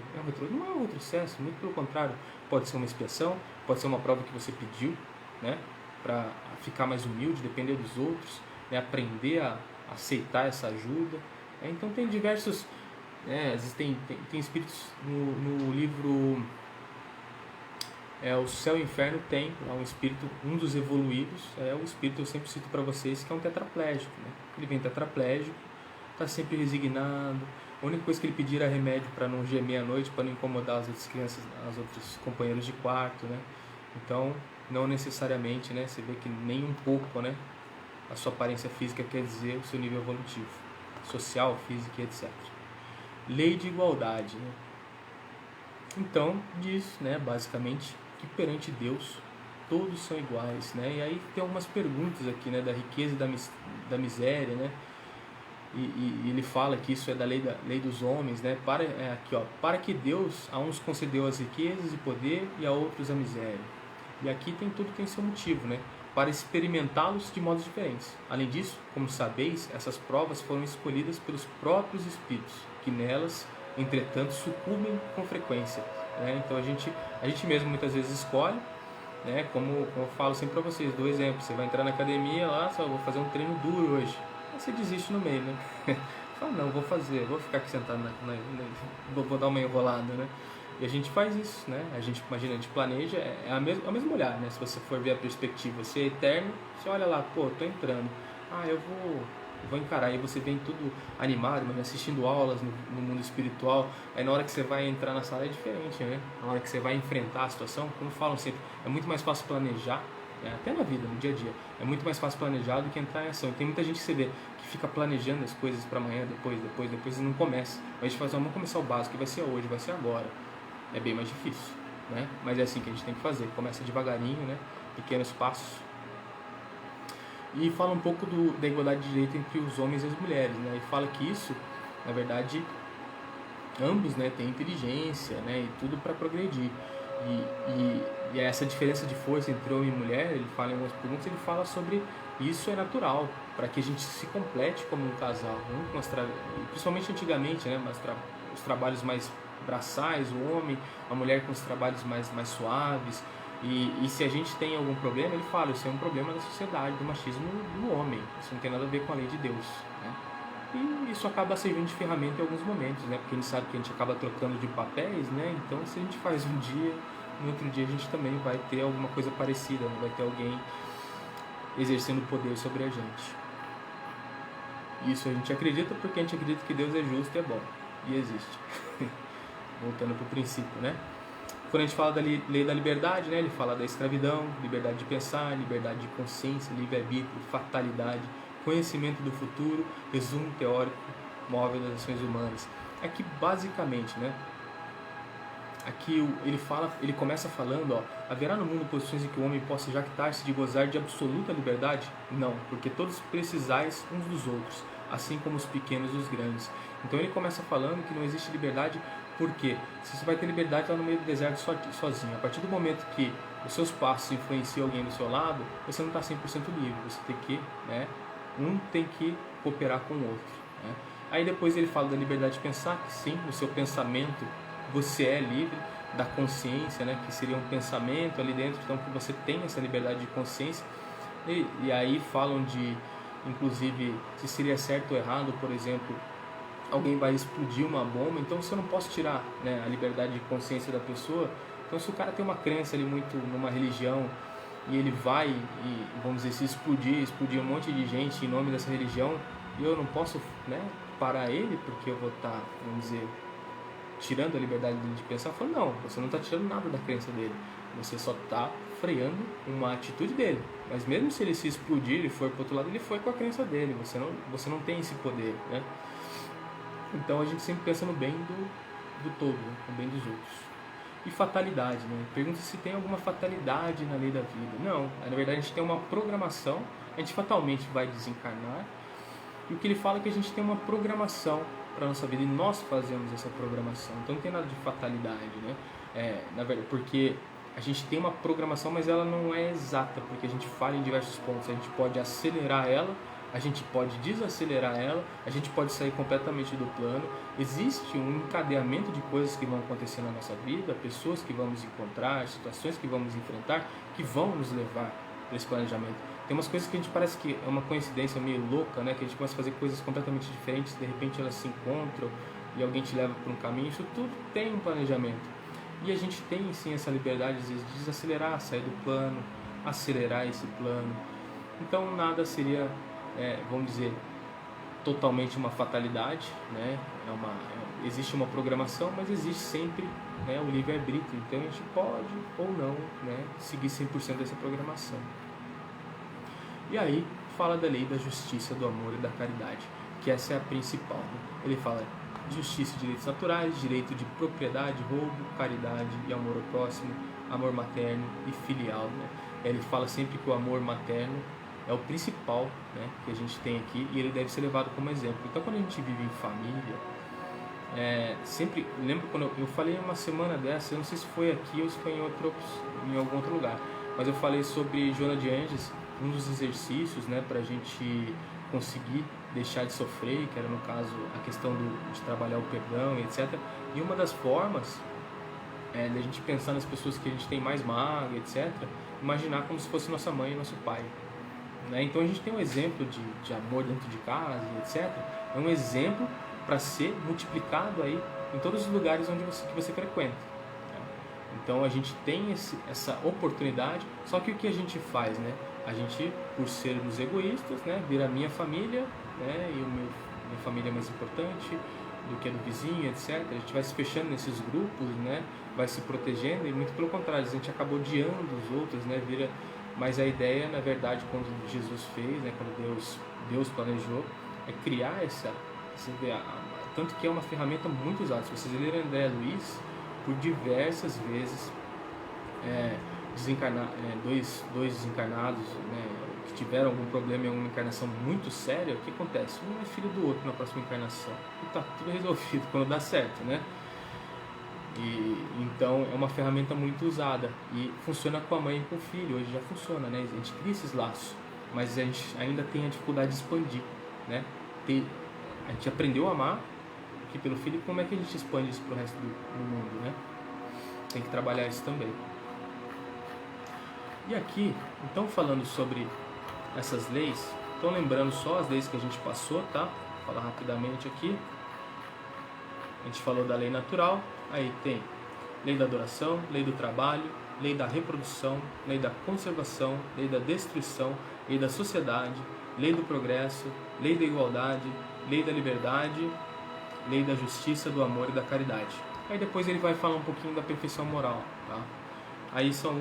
não é um retrocesso, muito pelo contrário, pode ser uma expiação, pode ser uma prova que você pediu, né, para ficar mais humilde, depender dos outros, né, aprender a aceitar essa ajuda. Então tem diversos, às vezes tem espíritos no livro O Céu e o Inferno, tem lá um espírito, um dos evoluídos, é o espírito, eu sempre cito para vocês, que é um tetraplégico, né? Ele vem tetraplégico, está sempre resignado, a única coisa que ele pedir era remédio para não gemer à noite, para não incomodar as outras crianças, os outros companheiros de quarto, né? Então, não necessariamente, né? Você vê que nem um pouco, né? a sua aparência física quer dizer o seu nível evolutivo, social, físico e etc. Lei de igualdade, né? Então, diz, né, basicamente, que perante Deus todos são iguais, né? E aí tem algumas perguntas aqui, né, da riqueza e da miséria, né? E ele fala que isso é da lei dos homens, né? Aqui, ó, para que Deus a uns concedeu as riquezas e poder e a outros a miséria. E aqui tudo tem seu motivo, né? Para experimentá-los de modos diferentes. Além disso, como sabeis, essas provas foram escolhidas pelos próprios espíritos, que nelas, entretanto, sucumbem com frequência, né? Então a gente mesmo muitas vezes escolhe, né? Como eu falo sempre para vocês, dou exemplo: você vai entrar na academia lá, só vou fazer um treino duro hoje. Aí você desiste no meio, né? Fala, não, vou ficar aqui sentado, vou dar uma enrolada, né? E a gente faz isso, né? A gente planeja, é o mesmo olhar, né? Se você for ver a perspectiva, você é eterno, você olha lá, pô, tô entrando, eu vou encarar. Aí você vem tudo animado, mas assistindo aulas no mundo espiritual. Aí na hora que você vai entrar na sala é diferente, né? Na hora que você vai enfrentar a situação, como falam sempre, é muito mais fácil planejar, né? Até na vida, no dia a dia, é muito mais fácil planejar do que entrar em ação. E tem muita gente que você vê que fica planejando as coisas para amanhã, depois e não começa. Mas a gente faz, vamos começar o básico, que vai ser hoje, vai ser agora. É bem mais difícil, né? Mas é assim que a gente tem que fazer. Começa devagarinho, né? Pequenos passos. E fala um pouco da igualdade de direito entre os homens e as mulheres, né? E fala que isso, na verdade, ambos, né, têm inteligência, né, e tudo para progredir. E essa diferença de força entre homem e mulher, ele fala em algumas perguntas, ele fala sobre isso é natural, para que a gente se complete como um casal, principalmente antigamente, né, os trabalhos mais braçais, o homem, a mulher com os trabalhos mais suaves. E se a gente tem algum problema, ele fala, isso é um problema da sociedade, do machismo do homem, isso não tem nada a ver com a lei de Deus, né? E isso acaba servindo de ferramenta em alguns momentos, né? Porque a gente sabe que a gente acaba trocando de papéis, né? Então, se a gente faz um dia, no outro dia a gente também vai ter alguma coisa parecida, né? Vai ter alguém exercendo poder sobre a gente. Isso a gente acredita porque a gente acredita que Deus é justo e é bom, e existe. Voltando para o princípio, né? Quando a gente fala da lei da liberdade, né? Ele fala da escravidão, liberdade de pensar, liberdade de consciência, livre-arbítrio, fatalidade, conhecimento do futuro, resumo teórico móvel das ações humanas. Aqui basicamente, né? Aqui ele começa falando, ó, haverá no mundo posições em que o homem possa jactar-se de gozar de absoluta liberdade? Não, porque todos precisais uns dos outros, assim como os pequenos dos grandes. Então ele começa falando que não existe liberdade, porque se você vai ter liberdade lá no meio do deserto sozinho, a partir do momento que os seus passos influenciam alguém do seu lado, você não está 100% livre, você tem que, né, um tem que cooperar com o outro, né? Aí depois ele fala da liberdade de pensar, que sim, no seu pensamento você é livre, da consciência, né, que seria um pensamento ali dentro, então que você tem essa liberdade de consciência. E aí falam de, inclusive, se seria certo ou errado, por exemplo, alguém vai explodir uma bomba, então você não pode tirar, né, a liberdade de consciência da pessoa. Então se o cara tem uma crença ali muito numa religião e ele vai e, vamos dizer, se explodir um monte de gente em nome dessa religião, e eu não posso, né, parar ele porque eu vou estar, vamos dizer, tirando a liberdade dele de pensar. Eu falo, não, você não está tirando nada da crença dele, você só está freando uma atitude dele. Mas mesmo se ele se explodir e for para o outro lado, ele foi com a crença dele, você não tem esse poder, né? Então a gente sempre pensa no bem do todo, né? No bem dos outros. E fatalidade, né? Pergunta se tem alguma fatalidade na lei da vida. Não, na verdade a gente tem uma programação, a gente fatalmente vai desencarnar. E o que ele fala é que a gente tem uma programação para a nossa vida e nós fazemos essa programação. Então não tem nada de fatalidade, né? Na verdade, porque a gente tem uma programação, mas ela não é exata, porque a gente falha em diversos pontos. A gente pode acelerar ela, a gente pode desacelerar ela, a gente pode sair completamente do plano. Existe um encadeamento de coisas que vão acontecer na nossa vida, pessoas que vamos encontrar, situações que vamos enfrentar, que vão nos levar para esse planejamento. Tem umas coisas que a gente parece que é uma coincidência meio louca, né? Que a gente começa a fazer coisas completamente diferentes, de repente elas se encontram e alguém te leva para um caminho. Isso tudo tem um planejamento. E a gente tem sim essa liberdade de desacelerar, sair do plano, acelerar esse plano. Então nada seria, vamos dizer, totalmente uma fatalidade, né? Existe uma programação, mas existe sempre, né, o livre-arbítrio. Então a gente pode ou não, né, seguir 100% dessa programação. E aí fala da lei da justiça, do amor e da caridade, que essa é a principal, né? Ele fala justiça e direitos naturais, direito de propriedade, roubo, caridade e amor ao próximo, amor materno e filial, né? Ele fala sempre que o amor materno é o principal, né, que a gente tem aqui, e ele deve ser levado como exemplo. Então, quando a gente vive em família, sempre lembro quando eu falei uma semana dessa, eu não sei se foi aqui ou se foi em algum outro lugar, mas eu falei sobre Joana de Anges, um dos exercícios, né, para a gente conseguir deixar de sofrer, que era no caso a questão de trabalhar o perdão, etc. E uma das formas da gente pensar nas pessoas que a gente tem mais mágoa, etc., imaginar como se fosse nossa mãe e nosso pai, né? Então a gente tem um exemplo de amor dentro de casa, etc. É um exemplo para ser multiplicado aí em todos os lugares que você frequenta, né? Então a gente tem essa oportunidade, só que o que a gente faz, né? A gente, por sermos egoístas, né, vira minha família, né, e minha família é mais importante do que a do vizinho, etc. A gente vai se fechando nesses grupos, né, vai se protegendo, e muito pelo contrário, a gente acaba odiando os outros, né, mas a ideia, na verdade, quando Jesus fez, né, quando Deus planejou, é criar tanto que é uma ferramenta muito usada. Se vocês lerem André Luiz, por diversas vezes, dois desencarnados, né, que tiveram algum problema em alguma encarnação muito séria, o que acontece? Um é filho do outro na próxima encarnação, e está tudo resolvido quando dá certo, né? E então é uma ferramenta muito usada e funciona com a mãe e com o filho. Hoje já funciona, né? A gente cria esses laços, mas a gente ainda tem a dificuldade de expandir, né? A gente aprendeu a amar aqui pelo filho, como é que a gente expande isso para o resto do mundo, né? Tem que trabalhar isso também. E aqui, então, falando sobre essas leis, então lembrando só as leis que a gente passou, tá? Vou falar rapidamente aqui. A gente falou da lei natural, aí tem lei da adoração, lei do trabalho, lei da reprodução, lei da conservação, lei da destruição, lei da sociedade, lei do progresso, lei da igualdade, lei da liberdade, lei da justiça, do amor e da caridade. Aí depois ele vai falar um pouquinho da perfeição moral, tá? Aí são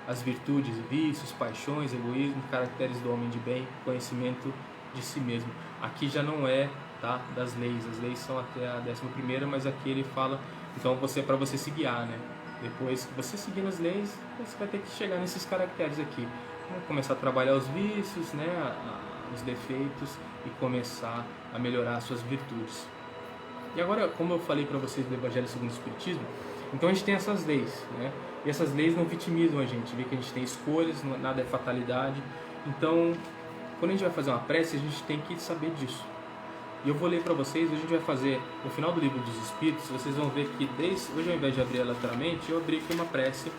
as virtudes, vícios, paixões, egoísmo, caracteres do homem de bem, conhecimento de si mesmo. Aqui já não é, tá, das leis, as leis são até a 11ª, mas aqui ele fala, então para você se guiar, né? Depois que você seguir as leis, você vai ter que chegar nesses caracteres aqui, né? Começar a trabalhar os vícios, né, os defeitos, e começar a melhorar as suas virtudes. E agora, como eu falei para vocês do Evangelho segundo o Espiritismo, então a gente tem essas leis, né? E essas leis não vitimizam a gente, vê que a gente tem escolhas, nada é fatalidade. Então, quando a gente vai fazer uma prece, a gente tem que saber disso. E eu vou ler para vocês, a gente vai fazer, no final do Livro dos Espíritos, vocês vão ver que hoje, ao invés de abrir ela lateralmente, eu abri aqui uma prece,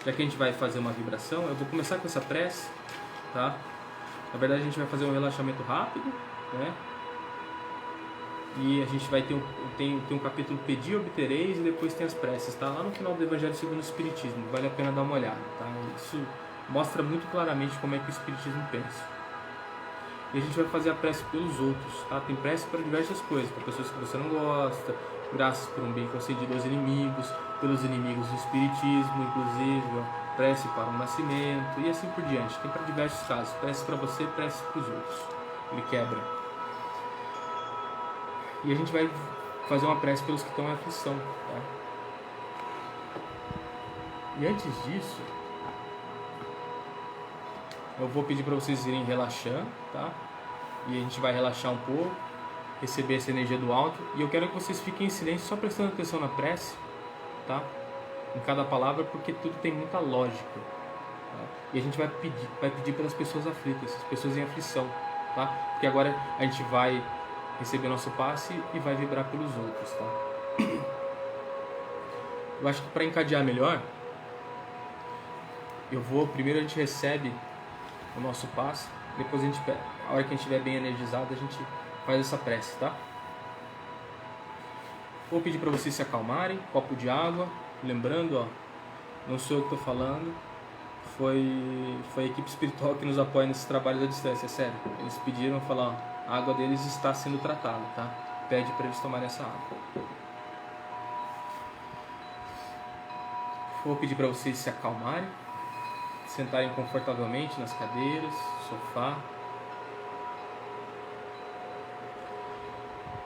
já que a gente vai fazer uma vibração. Eu vou começar com essa prece, tá? Na verdade, a gente vai fazer um relaxamento rápido, né? E a gente vai ter um capítulo Pedi e Obtereis, e depois tem as preces, tá? Lá no final do Evangelho segundo o Espiritismo, vale a pena dar uma olhada, tá? Isso mostra muito claramente como é que o Espiritismo pensa. E a gente vai fazer a prece pelos outros, tá? Tem prece para diversas coisas, para pessoas que você não gosta, graças por um bem concedido aos inimigos, pelos inimigos do Espiritismo, inclusive, ó, prece para o nascimento, e assim por diante. Tem para diversos casos, prece para você, prece para os outros. Ele quebra. E a gente vai fazer uma prece pelos que estão em aflição, tá? E antes disso, eu vou pedir para vocês irem relaxando, tá? E a gente vai relaxar um pouco, receber essa energia do alto. E eu quero que vocês fiquem em silêncio, só prestando atenção na prece, tá? Em cada palavra, porque tudo tem muita lógica, tá? E a gente vai pedir pelas pessoas aflitas, as pessoas em aflição, tá? Porque agora a gente vai receber nosso passe e vai vibrar pelos outros, tá? Eu acho que para encadear melhor, primeiro a gente recebe o nosso passe, depois a hora que a gente estiver bem energizado, a gente faz essa prece, tá? Vou pedir para vocês se acalmarem, copo de água, lembrando, ó, não sou eu que estou falando, foi a equipe espiritual que nos apoia nesse trabalho da distância, é sério. Eles pediram, falaram, a água deles está sendo tratada, tá? Pede para eles tomarem essa água. Vou pedir para vocês se acalmarem, sentarem confortavelmente nas cadeiras, sofá,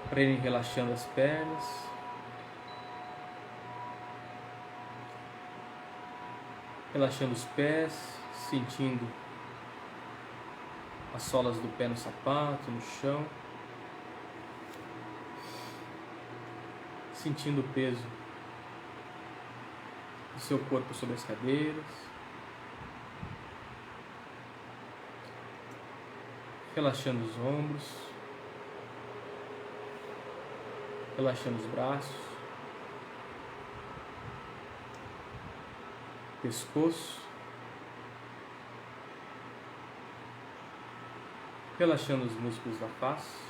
para irem relaxando as pernas, relaxando os pés, sentindo as solas do pé no sapato, no chão, sentindo o peso do seu corpo sobre as cadeiras, relaxando os ombros, relaxando os braços, pescoço, relaxando os músculos da face.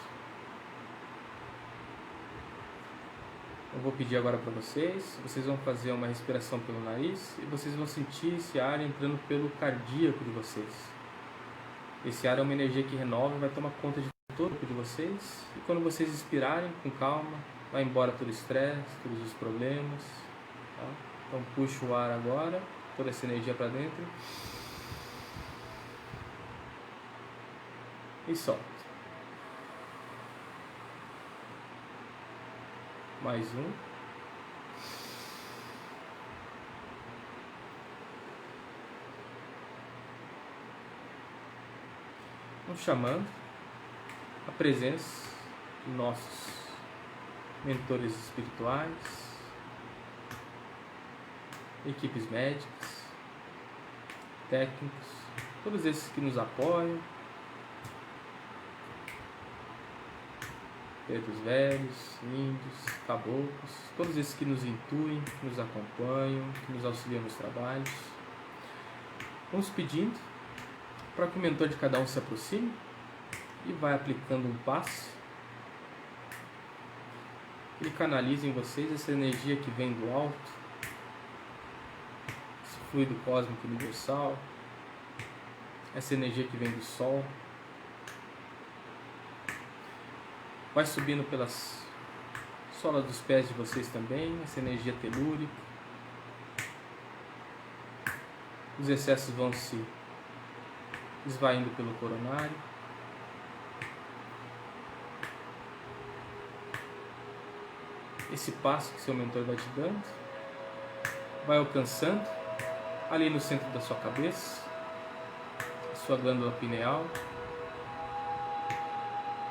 Eu vou pedir agora para vocês vão fazer uma respiração pelo nariz e vocês vão sentir esse ar entrando pelo cardíaco de vocês. Esse ar é uma energia que renova e vai tomar conta de todo o corpo de vocês. E quando vocês expirarem com calma, vai embora todo o estresse, todos os problemas. Tá? Então puxa o ar agora, toda essa energia para dentro. E solta. Mais um. Vamos chamando a presença de nossos mentores espirituais, equipes médicas, técnicos, todos esses que nos apoiam, pretos velhos, índios, caboclos, todos esses que nos intuem, que nos acompanham, que nos auxiliam nos trabalhos. Vamos pedindo para que o mentor de cada um se aproxime e vai aplicando um passe. Ele canaliza em vocês essa energia que vem do alto, esse fluido cósmico universal, essa energia que vem do sol. Vai subindo pelas solas dos pés de vocês também, essa energia telúrica. Os excessos vão se esvaindo pelo coronário. Esse passo que seu mentor vai te dando vai alcançando ali no centro da sua cabeça, a sua glândula pineal,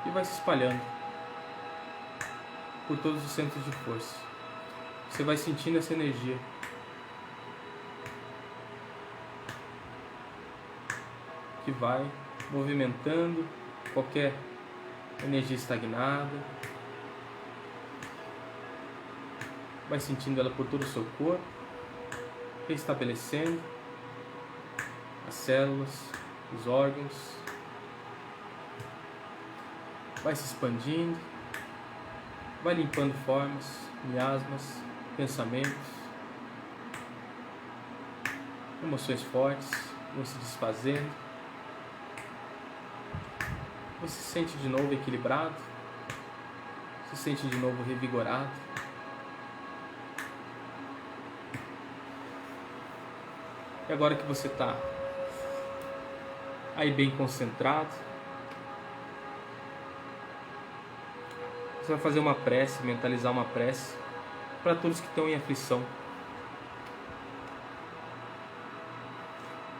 e vai se espalhando por todos os centros de força. Você vai sentindo essa energia que vai movimentando qualquer energia estagnada. Vai sentindo ela por todo o seu corpo, restabelecendo as células, os órgãos. Vai se expandindo, vai limpando formas, miasmas, pensamentos, emoções fortes, vão se desfazendo. Você se sente de novo equilibrado, se sente de novo revigorado. E agora que você está aí bem concentrado, você vai fazer uma prece, mentalizar uma prece para todos que estão em aflição.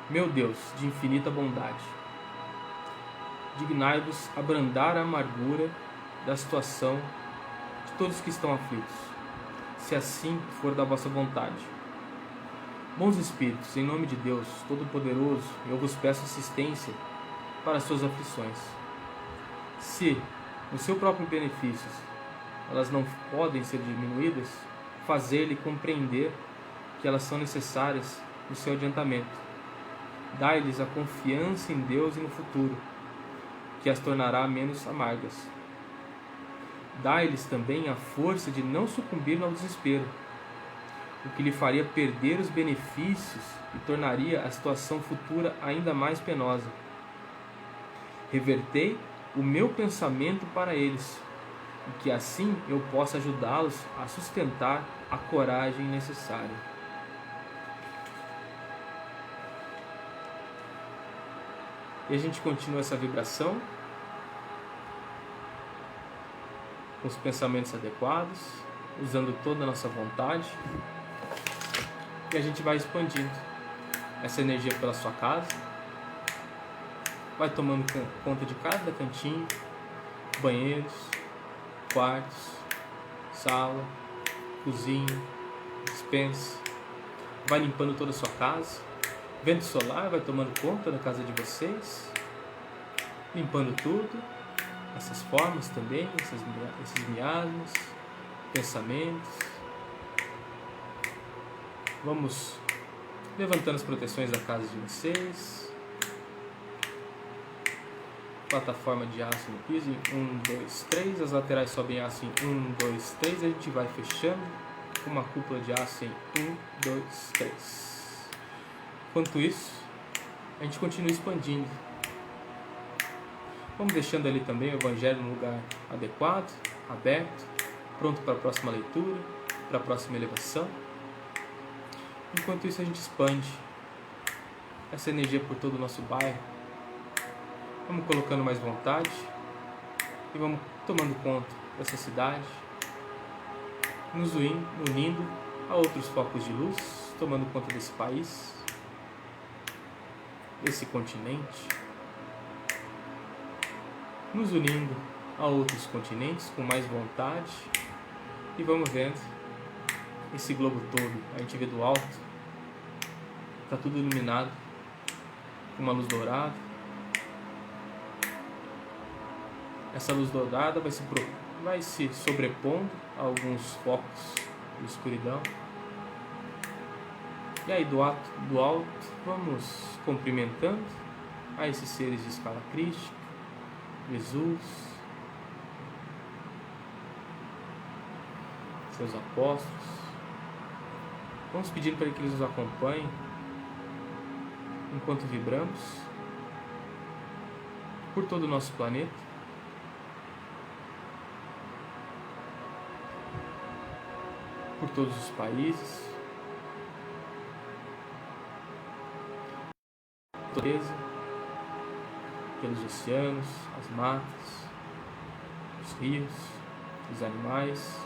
Meu Deus, de infinita bondade, dignai-vos abrandar a amargura da situação de todos que estão aflitos, se assim for da vossa vontade. Bons Espíritos, em nome de Deus Todo-Poderoso, eu vos peço assistência para as suas aflições. Se, no seu próprio benefício, elas não podem ser diminuídas, fazer-lhe compreender que elas são necessárias no seu adiantamento. Dai-lhes a confiança em Deus e no futuro, que as tornará menos amargas. Dai-lhes também a força de não sucumbir ao desespero, o que lhe faria perder os benefícios e tornaria a situação futura ainda mais penosa. Revertei o meu pensamento para eles, e que assim eu possa ajudá-los a sustentar a coragem necessária. E a gente continua essa vibração com os pensamentos adequados, usando toda a nossa vontade. E a gente vai expandindo essa energia pela sua casa. Vai tomando conta de cada cantinho, banheiros, quartos, sala, cozinha, despensa. Vai limpando toda a sua casa. Vento solar vai tomando conta da casa de vocês, limpando tudo, essas formas também, esses miasmas, pensamentos. Vamos levantando as proteções da casa de vocês. Plataforma de aço no piso em 1, 2, 3. As laterais sobem aço em 1, 2, 3. A gente vai fechando com uma cúpula de aço em 1, 2, 3. Enquanto isso, a gente continua expandindo. Vamos deixando ali também o Evangelho no lugar adequado, aberto, pronto para a próxima leitura, para a próxima elevação. Enquanto isso, a gente expande essa energia por todo o nosso bairro. Vamos colocando mais vontade e vamos tomando conta dessa cidade, nos unindo a outros focos de luz, tomando conta desse país, desse continente, nos unindo a outros continentes com mais vontade, e vamos vendo esse globo todo. A gente vê do alto, está tudo iluminado com uma luz dourada. Essa luz dourada vai se sobrepondo a alguns focos de escuridão. E aí do alto vamos cumprimentando a esses seres de escala crística, Jesus, seus apóstolos. Vamos pedindo para que eles nos acompanhem enquanto vibramos por todo o nosso planeta. Por todos os países, natureza, pelos oceanos, as matas, os rios, os animais.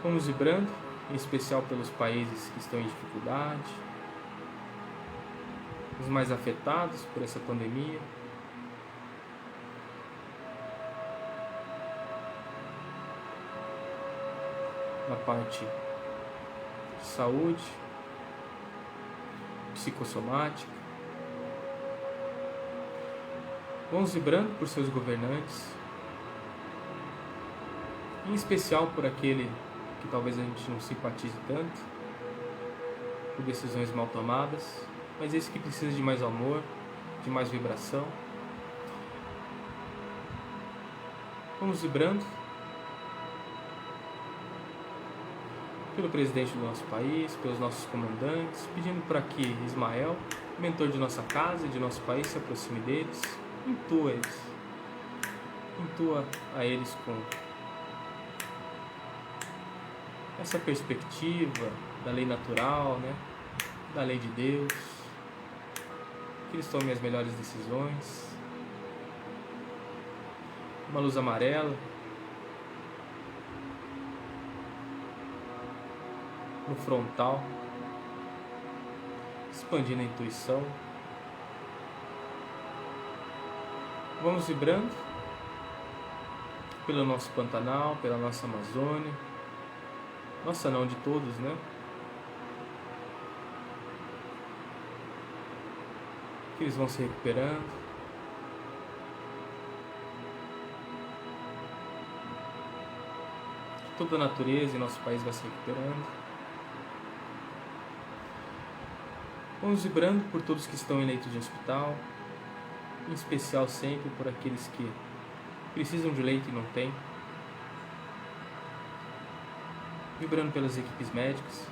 Vamos vibrando, em especial pelos países que estão em dificuldade, os mais afetados por essa pandemia. Na parte de saúde, psicossomática. Vamos vibrando por seus governantes, em especial por aquele que talvez a gente não simpatize tanto, por decisões mal tomadas, mas esse que precisa de mais amor, de mais vibração. Vamos vibrando pelo presidente do nosso país, pelos nossos comandantes, pedindo para que Ismael, mentor de nossa casa e de nosso país, se aproxime deles, intua a eles com essa perspectiva da lei natural, né? Da lei de Deus, que eles tomem as melhores decisões. Uma luz amarela no frontal, expandindo a intuição. Vamos vibrando pelo nosso Pantanal, pela nossa Amazônia, nossa não, de todos, né? Que eles vão se recuperando. Toda a natureza em nosso país vai se recuperando. Vamos vibrando por todos que estão em leitos de hospital, em especial sempre por aqueles que precisam de leito e não têm. Vibrando pelas equipes médicas,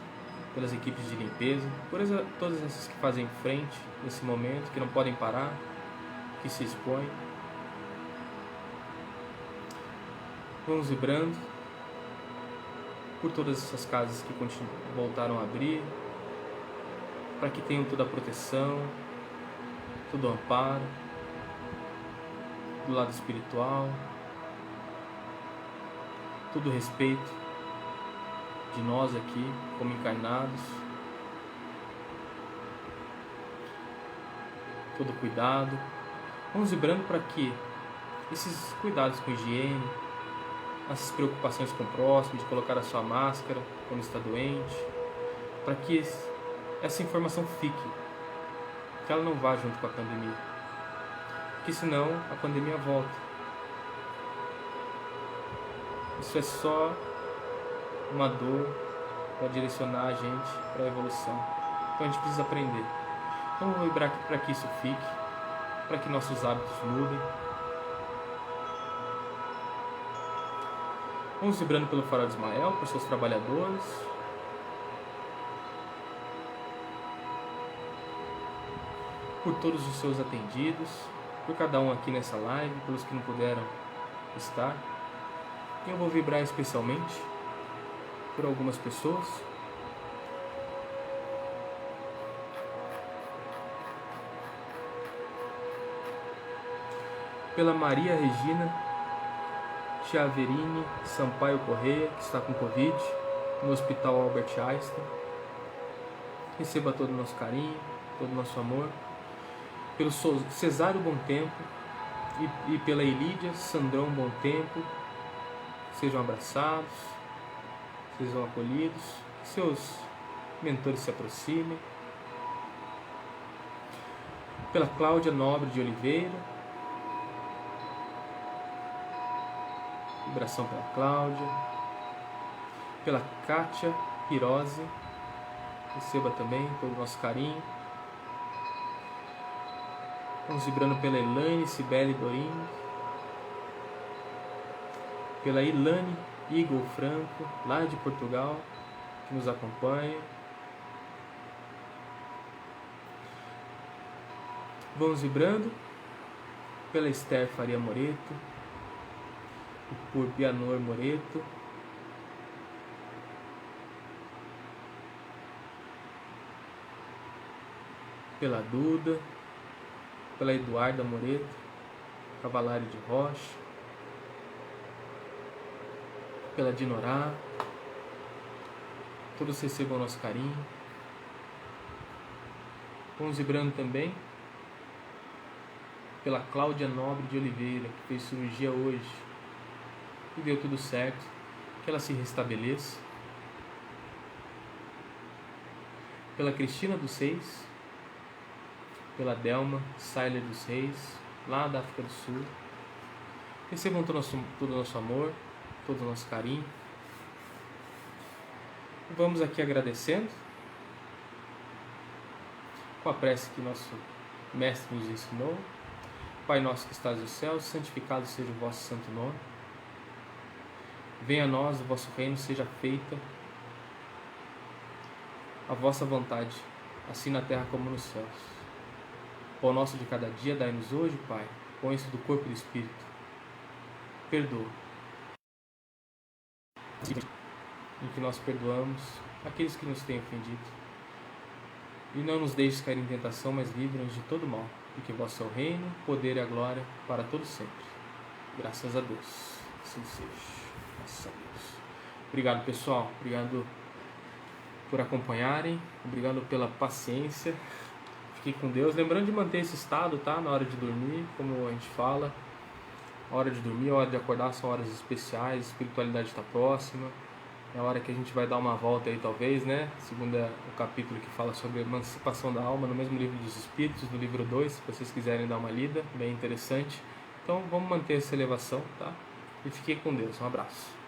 pelas equipes de limpeza, por todas essas que fazem frente nesse momento, que não podem parar, que se expõem. Vamos vibrando por todas essas casas que voltaram a abrir, para que tenham toda a proteção, todo amparo, do lado espiritual, todo respeito de nós aqui, como encarnados, todo cuidado. Vamos vibrando para que esses cuidados com higiene, essas preocupações com o próximo, de colocar a sua máscara quando está doente, para que essa informação fique, que ela não vá junto com a pandemia, porque senão a pandemia volta. Isso é só uma dor para direcionar a gente para a evolução. Então a gente precisa aprender. Então vamos vibrar para que isso fique, para que nossos hábitos mudem. Vamos vibrando pelo Farol de Ismael, por seus trabalhadores. Por todos os seus atendidos, por cada um aqui nessa live, pelos que não puderam estar. E eu vou vibrar especialmente por algumas pessoas. Pela Maria Regina Chiaverini Sampaio Correia, que está com Covid, no Hospital Albert Einstein. Receba todo o nosso carinho, todo o nosso amor. Pelo Cesário Bom Tempo e pela Elídia Sandrão Bom Tempo, sejam abraçados, sejam acolhidos, que seus mentores se aproximem. Pela Cláudia Nobre de Oliveira, vibração pela Cláudia. Pela Kátia Hirose, receba também todo o nosso carinho. Vamos vibrando pela Elaine Cibele Dorim, pela Ilane Igor Franco, lá de Portugal, que nos acompanha. Vamos vibrando pela Esther Faria Moreto, por Bianor Moreto, pela Duda, pela Eduarda Moreto, Cavalari de Rocha, pela Dinorá. Todos recebam o nosso carinho. Vamos vibrando também pela Cláudia Nobre de Oliveira, que fez cirurgia hoje e deu tudo certo, que ela se restabeleça. Pela Cristina dos Reis, pela Delma Sailer dos Reis, lá da África do Sul. Recebam todo o nosso amor, todo o nosso carinho. E vamos aqui agradecendo com a prece que nosso Mestre nos ensinou. Pai nosso que estás nos céus, santificado seja o vosso santo nome. Venha a nós o vosso reino, seja feita a vossa vontade, assim na terra como nos céus. O pão nosso de cada dia dai-nos hoje, Pai, põe-se do corpo e do Espírito. Perdoa. Em que nós perdoamos aqueles que nos têm ofendido. E não nos deixes cair em tentação, mas livra-nos de todo mal, porque vosso é o reino, o poder e a glória para todos sempre. Graças a Deus. Assim seja. Graças a Deus. Obrigado, pessoal. Obrigado por acompanharem. Obrigado pela paciência. Fiquem com Deus. Lembrando de manter esse estado, tá? Na hora de dormir, como a gente fala. A hora de dormir, a hora de acordar são horas especiais. A espiritualidade está próxima. É a hora que a gente vai dar uma volta aí, talvez, né? Segundo o capítulo que fala sobre a emancipação da alma, no mesmo livro dos Espíritos, no livro 2, se vocês quiserem dar uma lida, bem interessante. Então, vamos manter essa elevação, tá? E fiquem com Deus. Um abraço.